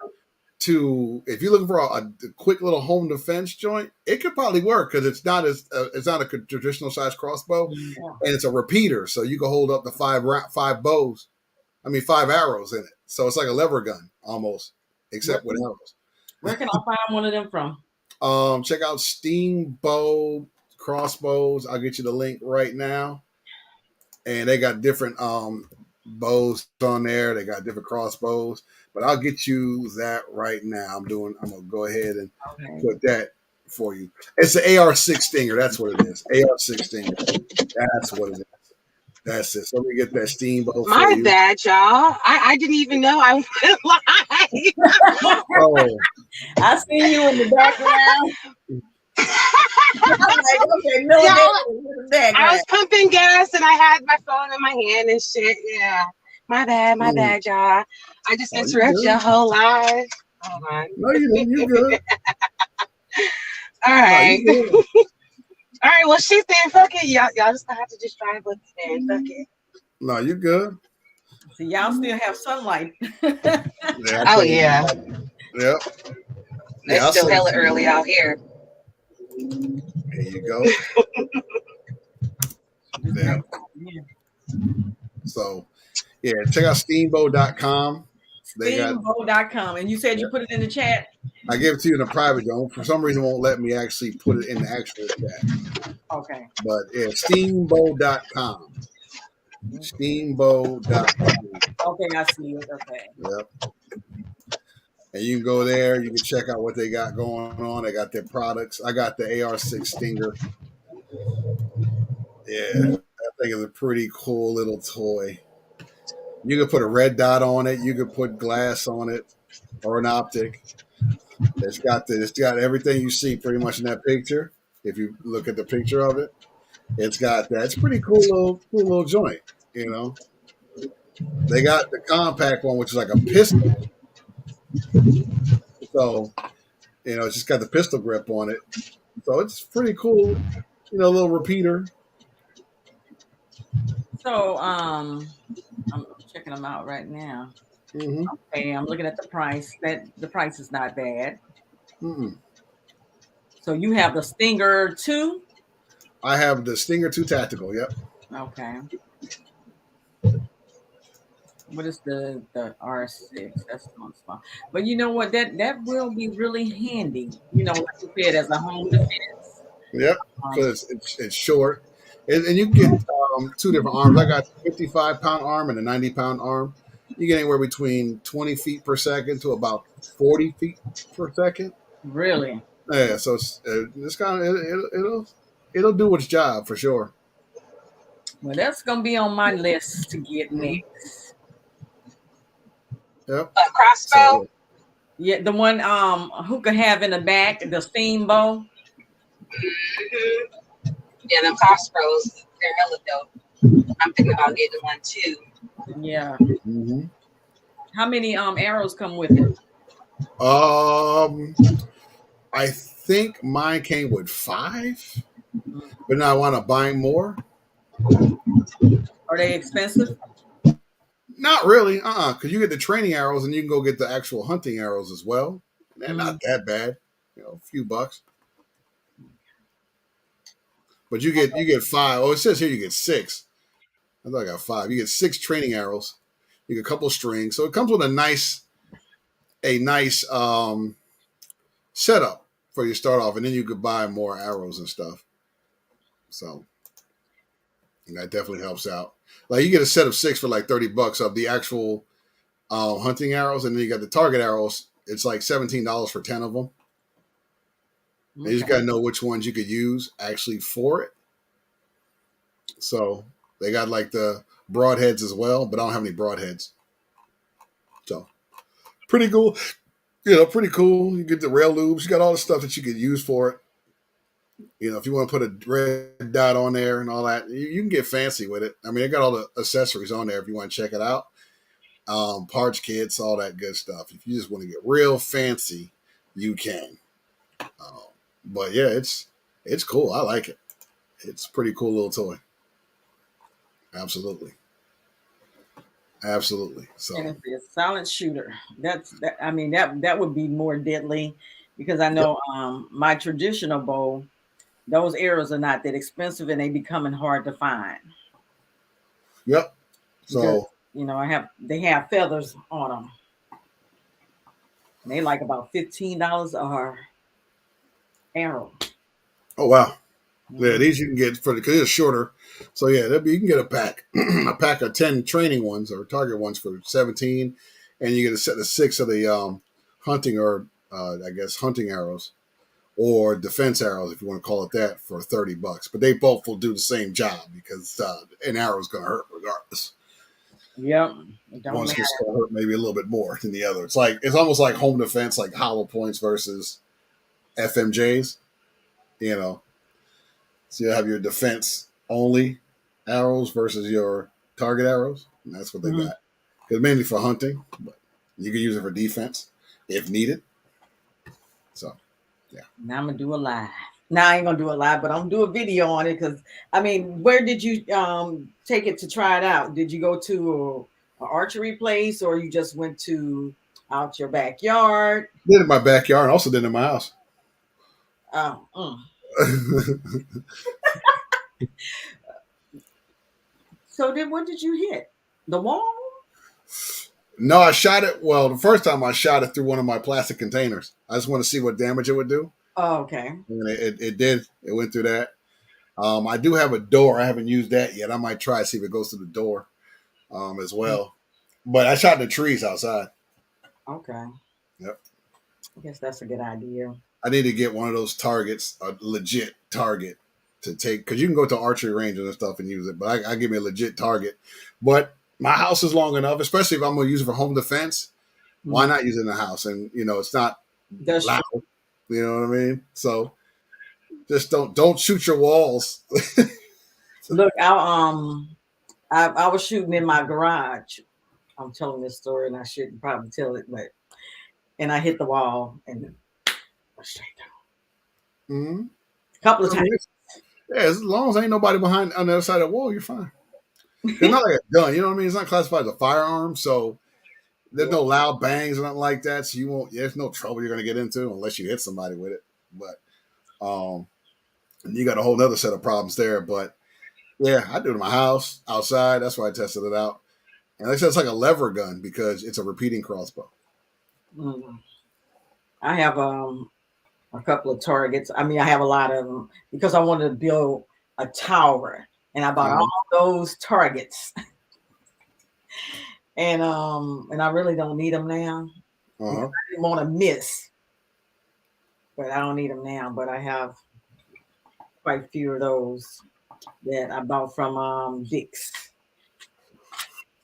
to if you're looking for a quick little home defense joint. It could probably work because it's not a traditional size crossbow, Yeah. and it's a repeater, so you can hold up to five bows. I mean 5 arrows in it, so it's like a lever gun almost, Where, except with arrows. where can I find one of them from? Check out Steambow Crossbows. I'll get you the link right now. And they got different bows on there. They got different crossbows. But I'll get you that right now. I'm gonna go ahead and Okay. put that for you. It's an AR-6 Stinger. That's what it is. AR-6 Stinger. That's what it is. That's it. So let me get that Steamboat for My you. bad, y'all. I didn't even know I was live. Oh, I see you in the background. I'm like, okay, Y'all, military in the I background. was pumping gas and I had my phone in my hand and shit. Yeah. My mm. bad, y'all. I just Oh, you interrupted your good? whole live. Hold on. No, you didn't. You good? All No, right. you good. All right. Well, she's saying, fuck it. Y'all just gonna have to just drive with me then. Fuck it. No, you good. See, y'all still have sunlight. Yeah, I Oh, tell you. yeah. Yep. It's Yeah, I'll still send it hella to you. early out here. Here you go. This Yeah. nice. Yeah. So, yeah, check out steamboat.com. They got, Steamboat.com. And you said you yeah. put it in the chat? I gave it to you in a private zone. For some reason, it won't let me actually put it in the actual chat. Okay. But yeah, steamboat.com. Steamboat.com. Okay, I see it. Okay. Yep. And you can go there. You can check out what they got going on. They got their products. I got the AR-6 Stinger. Yeah, that thing is a pretty cool little toy. You could put a red dot on it. You could put glass on it or an optic. It's got everything you see pretty much in that picture. If you look at the picture of it, it's got that. It's pretty cool little joint. You know, they got the compact one, which is like a pistol. So it's just got the pistol grip on it. So it's pretty cool. Little repeater. So I'm checking them out right now. Mm-hmm. Okay, I'm looking at the price. That the price is not bad. Mm-mm. So you have the Stinger 2? I have the Stinger 2 Tactical. Yep. Okay. What is the R6? That's on small. But you know what? That will be really handy. Like you said, as a home defense. Yep. Um, Because it's short, and you get two different arms. I got a 55-pound arm and a 90-pound arm. You get anywhere between 20 feet per second to about 40 feet per second. really. Yeah, so it's kind of it'll do its job for sure. Well, that's gonna be on my list to get Hmm. next. Yep. A So crossbow. Yeah, the one who could have in the back the steam bow. Mm-hmm. Yeah, them crossbows, they're hella dope. I'm thinking about getting one too. Yeah. hmm How many arrows come with it? um, I think mine came with 5, but now I want to buy more. Are they expensive? Not really, because you get the training arrows and you can go get the actual hunting arrows as well. And they're Mm, not that bad, a few bucks. But you get 5. Oh, it says here you get 6. I thought I got 5. You get 6 training arrows. You get a couple strings, so it comes with a nice setup for you to start off, and then you could buy more arrows and stuff. So and that definitely helps out. Like you get a set of 6 for like $30 of the actual hunting arrows, and then you got the target arrows. It's like $17 for 10 of them. And you okay. just got to know which ones you could use actually for it. So they got like the broadheads as well, but I don't have any broadheads. So pretty cool. Pretty cool. You get the rail loops. You got all the stuff that you could use for it. If you want to put a red dot on there and all that, you can get fancy with it. I mean, they got all the accessories on there if you want to check it out. Parts kits, all that good stuff. If you just want to get real fancy, you can. Um, but yeah, it's cool. I like it. It's a pretty cool little toy. Absolutely. Absolutely. And So, it's a silent shooter. That's that. I mean, that would be more deadly because I yep. know my traditional bow. Those arrows are not that expensive, and they becoming hard to find Yep. because So, they have feathers on them. They like about $15 or Arrow. Oh wow. Yeah, Mhm. these you can get for the because it's shorter. So yeah, you can get a pack, a pack of 10 training ones or target ones for 17, and you get a set of six of the hunting or I guess hunting arrows or defense arrows if you want to call it that for $30. But they both will do the same job because an arrow is going to hurt regardless. Yep. It don't One's matter. just going to hurt maybe a little bit more than the other. It's almost like home defense, like hollow points versus FMJs. You know, so you have your defense only arrows versus your target arrows. And that's what they Mhm. got. It's mainly for hunting, but you can use it for defense if needed. So yeah, Now I'm gonna do a live. Now I ain't gonna do a live, but I'm gonna do a video on it because I mean, where did you take it to try it out? Did you go to a archery place or you just went to out your backyard? did it in my backyard and also did it in my house. Oh, mm. So then what did you hit? The wall? No, I shot it. Well, the first time I shot it through one of my plastic containers. I just want to see what damage it would do. Oh, okay. And it did. It went through that. I do have a door. I haven't used that yet. I might try to see if it goes through the door as well. But I shot in the trees outside. Okay. Yep. I guess that's a good idea. I need to get one of those targets, a legit target to take, because you can go to archery ranges and stuff and use it. But I give me a legit target. But my house is long enough, especially if I'm going to use it for home defense. Why Mhm. not use it in the house? And it's not That's loud. true. You know what I mean? So just don't shoot your walls. Look, I was shooting in my garage. I'm telling this story and I shouldn't probably tell it, but and I hit the wall and went straight down. Mm-hmm. A couple of I times. mean, yeah, as long as ain't nobody behind on the other side of the wall, you're fine. It's not like a gun, you know what I mean? It's not classified as a firearm, so there's Yeah. no loud bangs or nothing like that. So you won't. There's no trouble you're gonna get into unless you hit somebody with it. But you got a whole other set of problems there. But yeah, I do it in my house, outside. That's why I tested it out. And like I said, it's like a lever gun because it's a repeating crossbow. Mm. I have a couple of targets. I mean, I have a lot of them because I wanted to build a tower, and I bought Uh-huh. all those targets, and I really don't need them now. I Uh-huh. didn't want to miss, but I don't need them now. But I have quite a few of those that I bought from Dick's.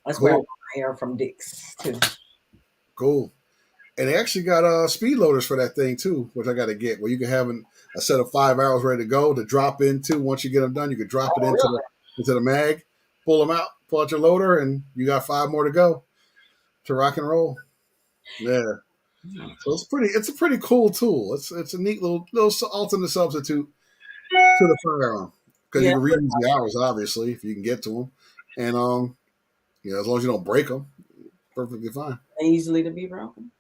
That's where I got Cool. my hair from Dick's too. Cool. And they actually got speed loaders for that thing too, which I got to get. Where you can have a set of 5 arrows ready to go to drop into. Once you get them done, you can drop it Oh, really? into the mag, pull them out, pull out your loader, and you got 5 more to go to rock and roll. Yeah. So it's a pretty cool tool. It's a neat little alternate substitute to the firearm because you Yeah, can reuse the arrows obviously if you can get to them, and as long as you don't break them, perfectly fine. they easily to be broken.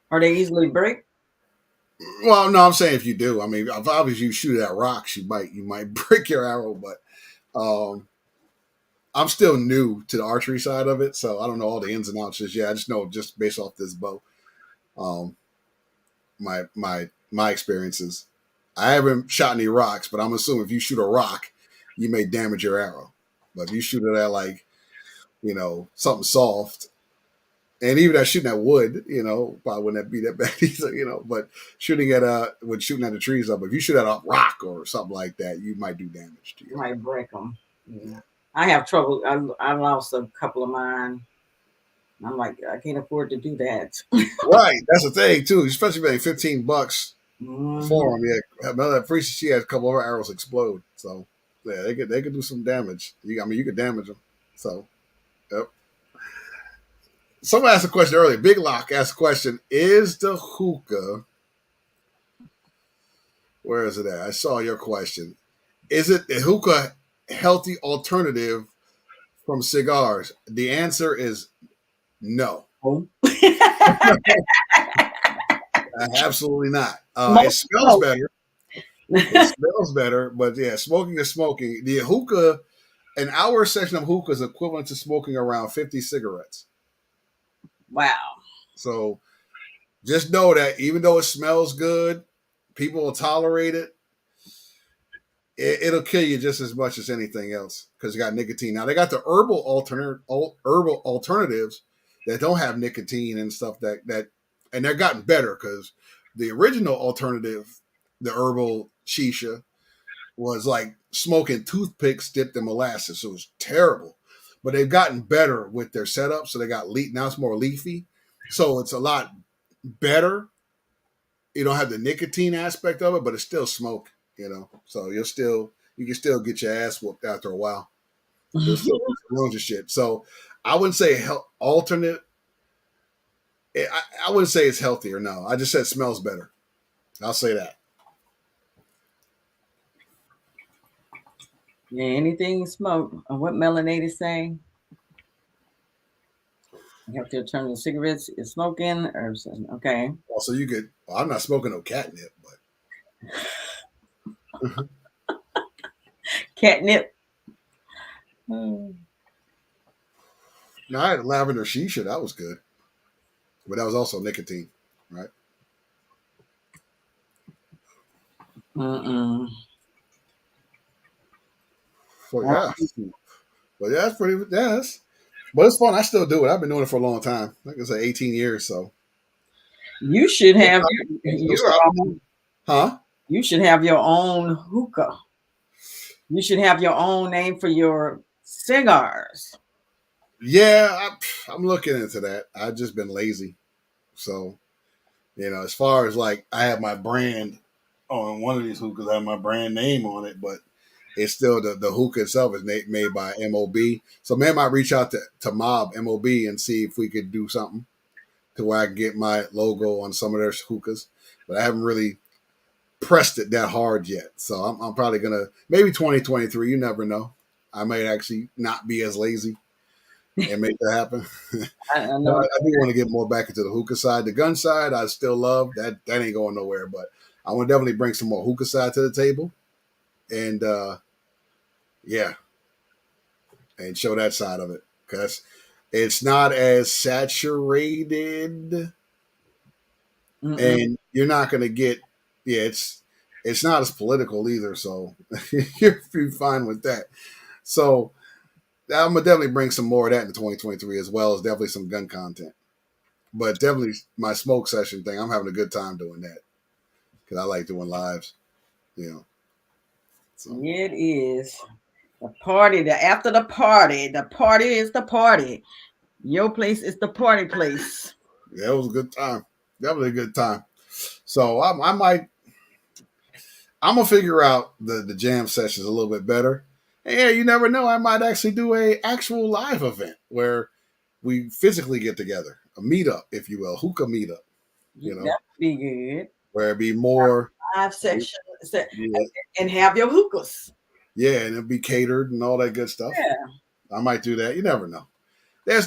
Are they easily break? Well, no, I'm saying if you do, I mean, if obviously you shoot at rocks, you might break your arrow, but I'm still new to the archery side of it, so I don't know all the ins and outs just yet. I just know just based off this bow, um, my experiences. I haven't shot any rocks, but I'm assuming if you shoot a rock, you may damage your arrow. But if you shoot it at like something soft, and even at shooting at wood, probably wouldn't be that bad either, But shooting at the trees up, if you shoot at a rock or something like that, you might do damage to your Might break them. Yeah. I have trouble. I lost a couple of mine. I'm like, I can't afford to do that. right. That's the thing too, especially paying $15 Mhm. for them. Yeah, another priest she had a couple of her arrows explode, so yeah, they could do some damage. You could damage them. So, yep. Someone asked a question earlier. Big Lock asked a question: is the hookah? Where is it at? I saw your question. Is it a hookah healthy alternative from cigars? The answer is no. Oh. Absolutely not. It Most smells smoke. better. It smells better, but yeah, smoking is smoking. The hookah, an hour session of hookah is equivalent to smoking around 50 cigarettes. Wow. So just know that even though it smells good, People will tolerate it. It'll kill you just as much as anything else because you got nicotine. Now they got the herbal alternatives that don't have nicotine and stuff and they're gotten better because the original alternative, the herbal shisha, was like smoking toothpicks dipped in molasses. So it was terrible. But they've gotten better with their setup. So they got now it's more leafy. So it's a lot better. You don't have the nicotine aspect of it, but it's still smoke, So you can still get your ass whooped after a while. You'll still get ruins and shit. So I wouldn't say alternate. I wouldn't say it's healthier. No, I just said it smells better. I'll say that. Yeah, anything smoke. What melanated saying? You have to turn the cigarettes is smoking or something. Okay. Also, you could. Well, I'm not smoking no catnip, but Catnip. Hmm. no, I had lavender shisha. That was good, but that was also nicotine, right? Mm-mm. So yeah, but yeah, that's pretty. Yes, but it's fun. I still do it. I've been doing it for a long time. Like I said, 18 years. So You should have no stopping. Huh? you should have your own hookah. You should have your own name for your cigars. Yeah, I'm looking into that. I've just been lazy. So, as far as like, I have my brand on one of these hookahs, I have my brand name on it, but it's still the hookah itself is made by MOB. So, man, might reach out to Mob MOB and see if we could do something to where I can get my logo on some of their hookahs. But I haven't really pressed it that hard yet. So, I'm probably going to, maybe 2023, you never know. I might actually not be as lazy and make that happen. I But know. I do want to get more back into the hookah side. The gun side, I still love that. That ain't going nowhere. But I want to definitely bring some more hookah side to the table, and yeah, and show that side of it because it's not as saturated, Mm-mm. and you're not going to get. Yeah, it's not as political either. So you're fine with that. So I'm gonna definitely bring some more of that in 2023 as well as definitely some gun content. But definitely my smoke session thing, I'm having a good time doing that because I like doing lives, you know. So It is the party. After the party, the party is the party. Your place is the party place. yeah, it was a good time. Definitely a good time. So I might, I'm gonna figure out the jam sessions a little bit better. And yeah, you never know. I might actually do a actual live event where we physically get together, a meetup, if you will, hookah meetup. You That know, would be good. where it'd be more, Live section yeah, and have your hookahs. yeah, and it'd be catered and all that good stuff. Yeah. I might do that. You never know. There's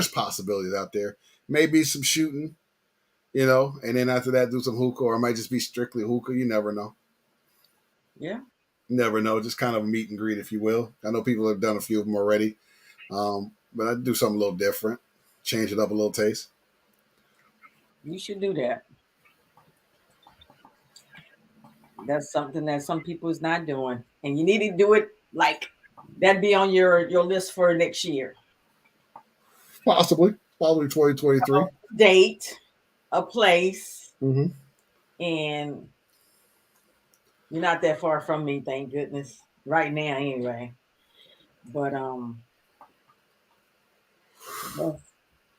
possibilities out there. Maybe some shooting, and then after that do some hookah, or it might just be strictly hookah. You never know. Yeah. You never know. Just kind of a meet and greet, if you will. I know people have done a few of them already, but I do something a little different, change it up a little taste. You should do that. That's something that some people is not doing. And you need to do it like that be on your list for next year. Possibly 2023. Date, a place, Mm-hmm. and you're not that far from me, thank goodness. Right now anyway. But yes,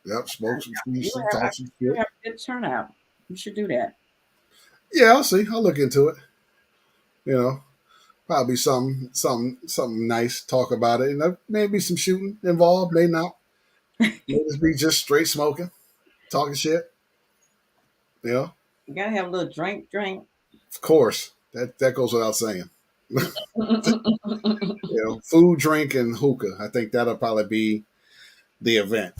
Yep, smoke some you shisha, have talk some you shit. have a good turnout. You should do that. Yeah, I'll see. I'll look into it. You know, probably something nice. Talk about it. Maybe some shooting involved. May not. May just be just straight smoking, talking shit. You know, You gotta have a little drink. of course that goes without saying. Food, drink, and hookah. I think that'll probably be the event,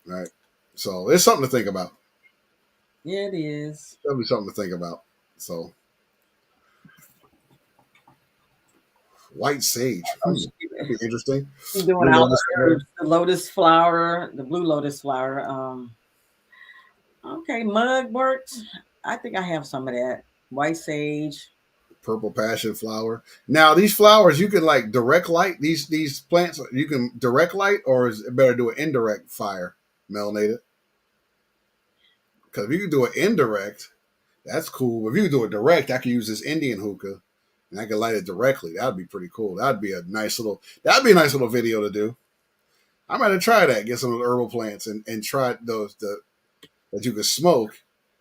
right? So it's something to think about. Yeah, it is. That'll be something to think about. So white sage. Oh, That'd be interesting. she's doing Blue all lotus the flower. herbs, the lotus flower, the blue lotus flower. Okay, mug worked. I think I have some of that white sage. Purple passion flower. Now these flowers you can like direct light these plants. You can direct light, or is it better do an indirect fire melanated? Because if you can do an indirect, that's cool. If you can do it direct, I can use this Indian hookah and I can light it directly. That'd be pretty cool. That'd be a nice little video to do. I'm gonna try that. Get some of the herbal plants and try that you can smoke,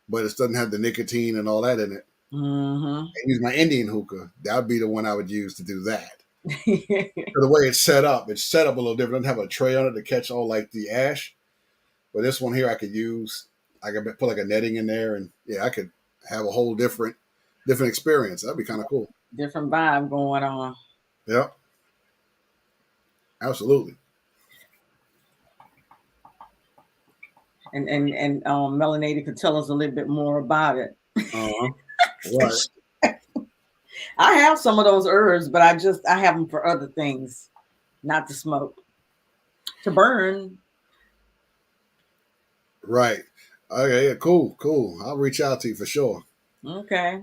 but it doesn't have the nicotine and all that in it. Mm-hmm. And use my Indian hookah. That would be the one I would use to do that. For the way it's set up a little different. It doesn't have a tray on it to catch all like the ash. But this one here, I could use. I could put like a netting in there, and yeah, I could have a whole different experience. That'd be kind of cool. Different vibe going on. Yeah, absolutely. And Melanated could tell us a little bit more about it. Uh-huh. Right. I have some of those herbs, but I have them for other things, not to smoke, to burn. Right. Okay. Yeah. Cool. Cool. I'll reach out to you for sure. Okay.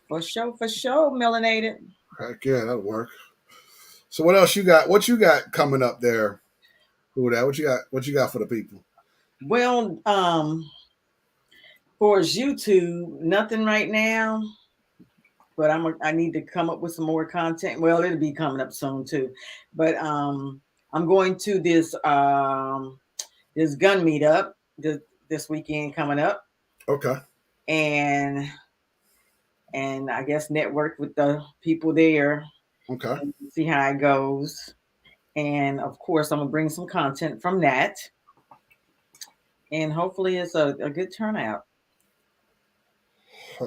For sure, Melanated. Heck yeah, that'll work. So what else you got? What you got coming up there? Who that? What you got? What you got for the people? Well, for YouTube, nothing right now. But I need to come up with some more content. Well, it'll be coming up soon too. But I'm going to this gun meetup this weekend coming up, Okay. and I guess network with the people there Okay. and see how it goes. And of course, I'm gonna bring some content from that, and hopefully, it's a good turnout.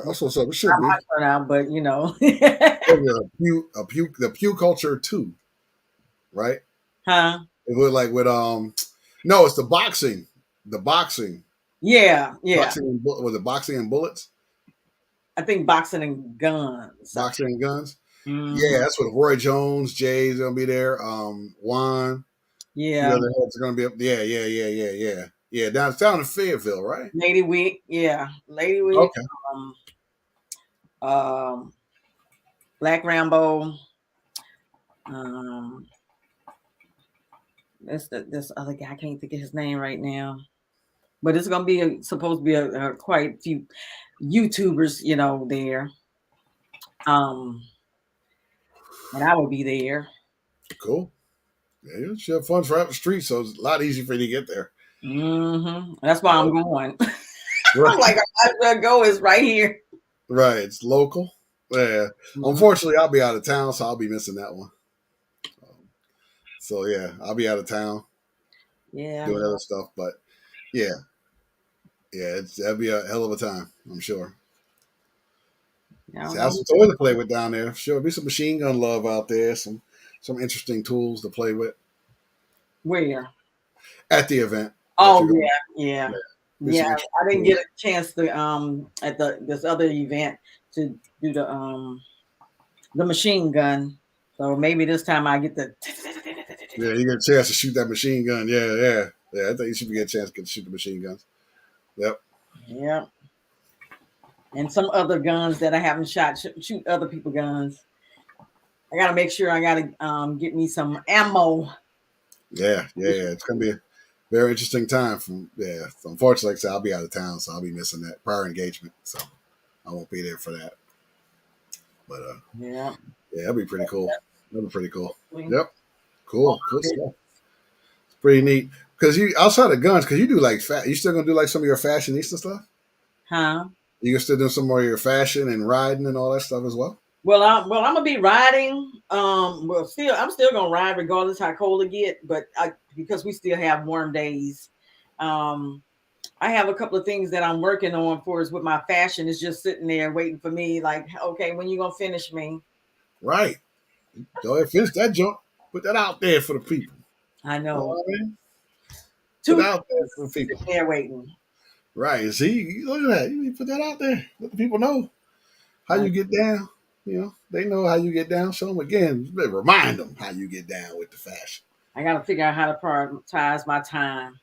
That's what's up. It should Not be. my turnout, but The pew culture too, right? huh? It was like with no, it's the boxing. The boxing. Yeah. Was it boxing and bullets? I think boxing and guns. Boxing and guns. Mhm. Yeah, that's what Roy Jones, Jay's gonna be there. Juan, the Yeah. other heads are gonna be up. Yeah. Down in Fayetteville, right? Lady Week. Yeah. Lady Week. Okay. Um, um, Black Rambo. Um, this other guy. I can't think of his name right now. But it's gonna be supposed to be a quite few YouTubers, there. Um, and I will be there. Cool. Yeah, you should have fun for out the street, so it's a lot easier for you to get there. That's why I'm going. Right. I'm like, I might as well go. It's right here. Right. It's local. Yeah. Unfortunately, I'll be out of town, so I'll be missing that one. So yeah, I'll be out of town Yeah. doing other stuff, but yeah, that'll be a hell of a time, I'm sure. Yeah, So have some toys to play with down there. Sure, be some machine gun love out there. Some interesting tools to play with where? at the event. Oh yeah. Yeah. I didn't get a chance to at this other event to do the machine gun. So maybe this time I get the Yeah, you get a chance to shoot that machine gun. Yeah. I think you should get a chance to shoot the machine guns. Yep. Yeah. And some other guns that I haven't shot, shoot other people guns. I gotta make sure I gotta get me some ammo. Yeah. It's gonna be a very interesting time. So unfortunately, like I said, I'll be out of town, so I'll be missing that prior engagement. So I won't be there for that. But yeah, that'll be pretty cool. That'll be pretty cool. Yep. Cool stuff. It's pretty neat. Because you outside of guns, because you do like you still gonna do like some of your fashionista stuff? Huh? You can still do some more of your fashion and riding and all that stuff as well? Well, I'm gonna be riding. I'm still gonna ride regardless how cold it get, but because we still have warm days. I have a couple of things that I'm working on for us with my fashion. Is just sitting there waiting for me. Like, okay, when you gonna finish me? Right. Go ahead, finish that junk. Put that out there for the people. I know. You know what I mean? Put it out there for the people. Sitting there waiting. Right. See, look at that. You need to put that out there. Let the people know how you get down. You know, they know how you get down. Show them again. Remind them how you get down with the fashion. I got to figure out how to prioritize my time.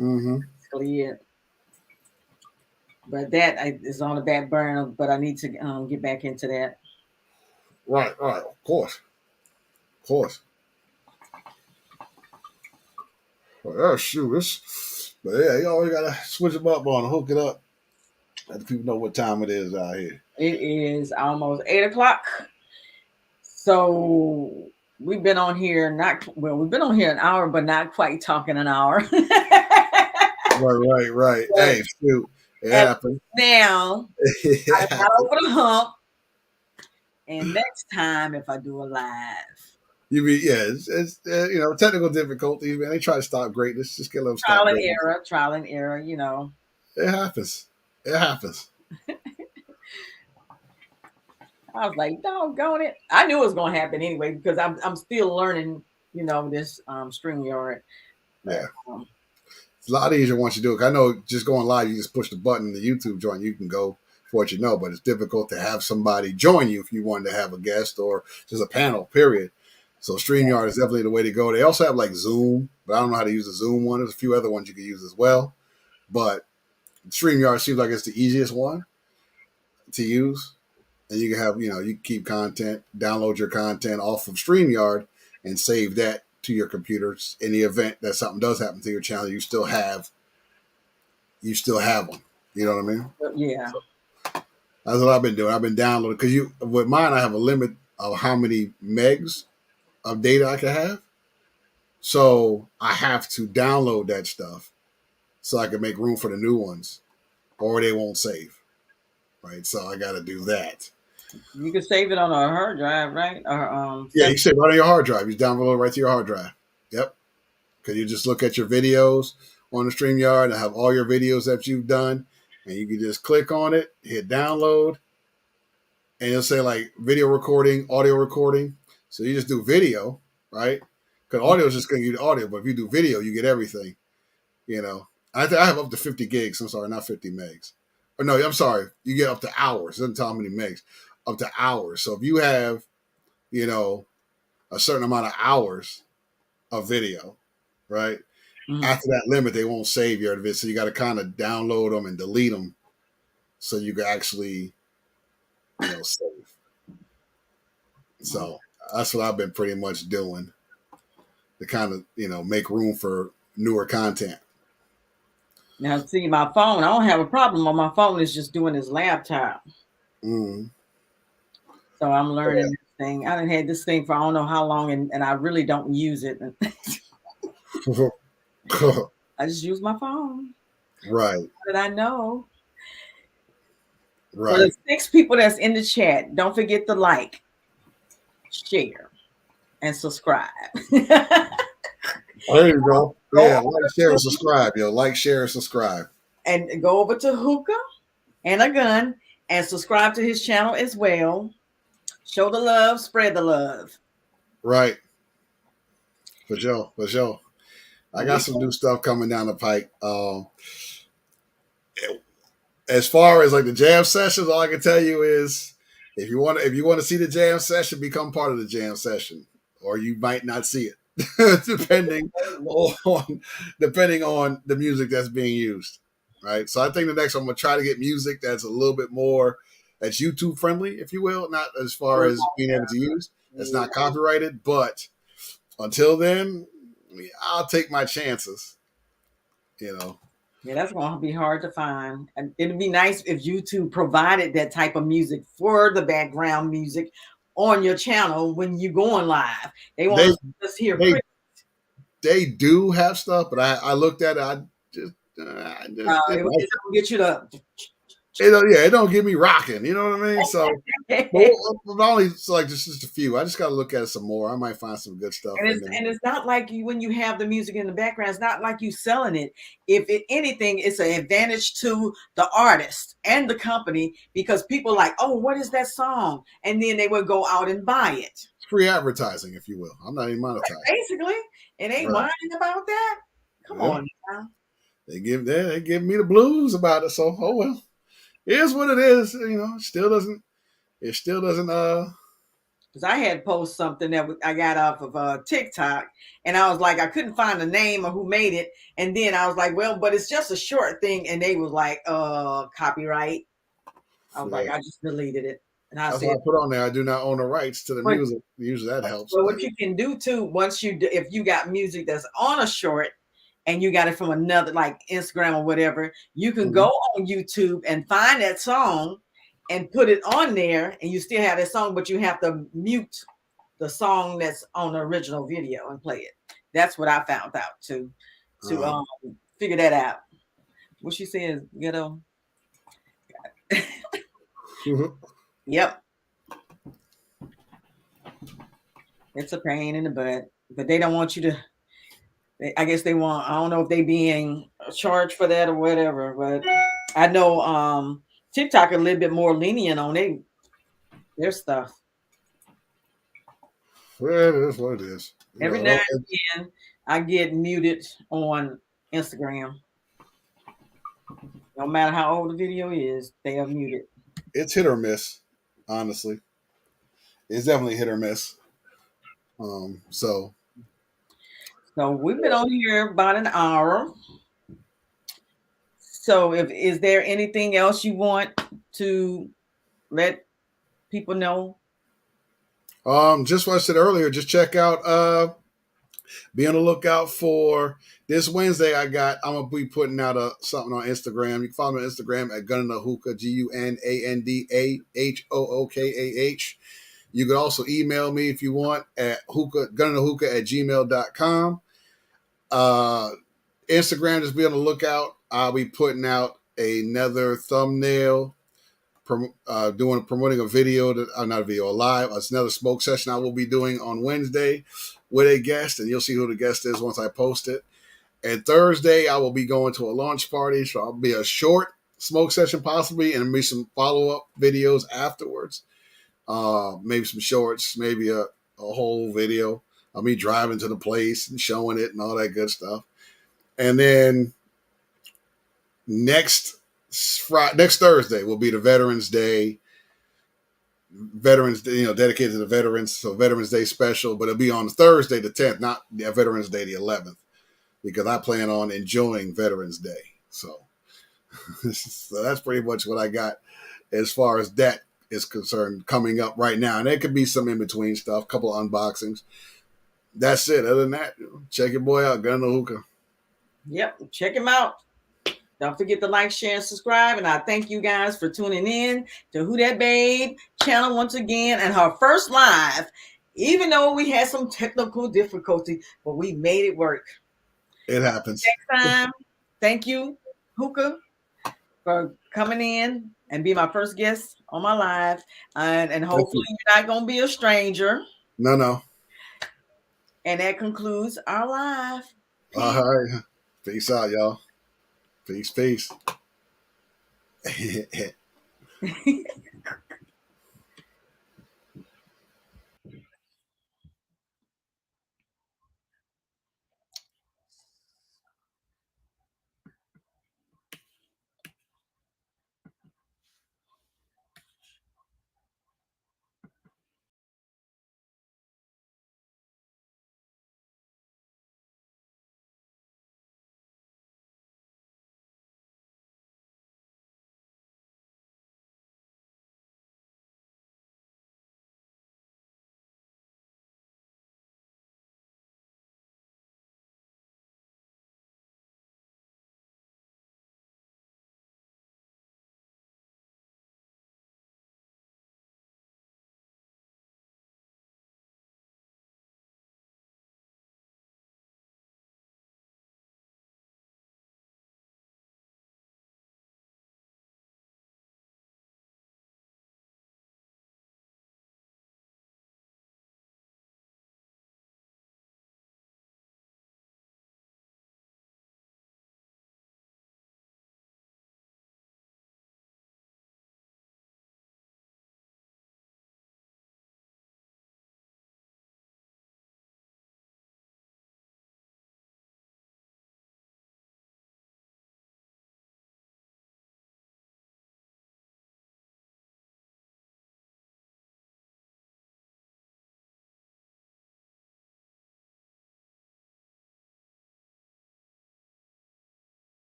Mm-hmm. Basically, it. But is on the back burner. But I need to get back into that. Right, right. Of course. Of course. Well, shoot. But yeah, you always got to switch them up on, hook it up. Let the people know what time it is out here. It is almost 8 o'clock. So we've been on here not well. We've been on here an hour, but not quite talking an hour. Right, right, right. But Hey, shoot. It as happened. now, I It got happened. over the hump. And next time, if I do a live, You mean, yeah, it's technical difficulties, man. They try to stop greatness. Just get them stop greatness. trial and error, you know. It happens. It happens. I was like, doggone it. I knew it was going to happen anyway because I'm still learning, this StreamYard. But, Yeah. It's a lot easier once you do it. I know just going live, you just push the button in the YouTube joint, you can go for what you know, but it's difficult to have somebody join you if you wanted to have a guest or just a panel, period. So StreamYard is definitely the way to go. They also have like Zoom, but I don't know how to use the Zoom one. There's a few other ones you can use as well. But StreamYard seems like it's the easiest one to use. And you can have, you can keep content, download your content off of StreamYard and save that to your computers. In the event that something does happen to your channel, you still have them. You know what I mean? yeah. So that's what I've been doing. I've been downloading because with mine I have a limit of how many megs of data I can have. So I have to download that stuff so I can make room for the new ones, or they won't save. Right. So I got to do that. You can save it on a hard drive, right? Or Yeah, you save it right on your hard drive. You download it right to your hard drive. Yep. Because you just look at your videos on the StreamYard and have all your videos that you've done, and you can just click on it, hit download, and it'll say like video recording, audio recording. So you just do video, right? Because audio is just going to give you the audio, but if you do video, you get everything. You know, I have up to 50 gigs. I'm sorry, not 50 megs. Or no, I'm sorry, you get up to hours. It doesn't tell how many megs. Up to hours. So if you have, you know, a certain amount of hours of video, right? After that limit, they won't save your video. So you got to kind of download them and delete them so you can actually, save. So that's what I've been pretty much doing to kind of, make room for newer content. Now, see, my phone, I don't have a problem on my phone. It's just doing this laptop. Mm. So I'm learning this thing. I done had this thing for I don't know how long, and I really don't use it. I just use my phone. Right. But I know. Right. For the 6 people that's in the chat, don't forget to like, share, and subscribe. There you go. Yeah, like, share, and subscribe, yo. Like, share, and subscribe. And go over to Hookah and a Gun and subscribe to his channel as well. Show the love, spread the love. Right. For sure. For sure. I got some new stuff coming down the pike. As far as like the jam sessions, all I can tell you is if you want to see the jam session, become part of the jam session, or you might not see it, depending on the music that's being used. Right. So I think the next one I'm gonna try to get music that's a little bit more that's YouTube friendly, if you will, not as far as being able to use. That's not copyrighted, but until then, I'll take my chances. Yeah, that's going to be hard to find. And it'd be nice if YouTube provided that type of music for the background music on your channel when you're going live. They want us to hear. They do have stuff, but I looked at it. It don't get you to. It don't get me rocking. You know what I mean? So, only like just a few. I just got to look at it some more. I might find some good stuff. And it's not like when you have the music in the background, it's not like you selling it. If anything, it's an advantage to the artist and the company because people like, oh, what is that song? And then they would go out and buy it. It's free advertising, if you will. I'm not even monetized. Basically, it ain't whining about that. Come on now. They give me the blues about it. So, oh well. It is what it is. It still doesn't because I had post something that I got off of TikTok, and I was like, I couldn't find the name or who made it, and then I was like, well, but it's just a short thing, and they was like, copyright. I was like, Yeah. I just deleted it, and I That's why said, I put on there. I do not own the rights to the but music. Usually that helps, But but what you can do too, once you do, if you got music that's on a short and you got it from another like Instagram or whatever, you can go Mhm. on YouTube and find that song and put it on there, and you still have that song, but you have to mute the song that's on the original video and play it. That's what I found out to uh, figure that out. What she says, ghetto. Yep, it's a pain in the butt, but they don't want you to. I guess they want. I don't know if they being charged for that or whatever, but I know TikTok a little bit more lenient on their stuff. well, it is what it is. You Every know, now and then, I get muted on Instagram. No matter how old the video is, they are muted. it's hit or miss. Honestly, it's definitely hit or miss. So So we've been on here about an hour. So, if is there anything else you want to let people know? just what I said earlier, just check out be on the lookout for this Wednesday. I'm gonna be putting out something on Instagram. You can follow me on Instagram at Gunna Hookah, GUNANDAHOOKAH. You can also email me if you want at gunnahookah at gmail.com. Uh Instagram, just be on the lookout. I'll be putting out another thumbnail promoting a video that not a video, a live. It's another smoke session I will be doing on Wednesday with a guest, and you'll see who the guest is once I post it. And Thursday, I will be going to a launch party, so I'll be a short smoke session possibly, and maybe some follow up videos afterwards. Maybe some shorts, maybe a whole video of me driving to the place and showing it and all that good stuff. And then next Thursday will be the Veterans Day dedicated to the veterans. So Veterans Day special, but it'll be on Thursday the 10th, not Veterans Day the 11th, because I plan on enjoying Veterans Day. So that's pretty much what I got as far as that is concerned coming up right now. And there could be some in between stuff, a couple of unboxings. That's it. Other than that, check your boy out, Gunna Hookah. Yep, check him out. Don't forget to like, share, and subscribe. And I thank you guys for tuning in to Who That Babe channel once again and her first live. Even though we had some technical difficulty, but we made it work. It happens. Next time, thank you, Hookah, for coming in and be my first guest on my live. And hopefully you're not going to be a stranger. No. And that concludes our live. All right. Peace out, y'all. Peace.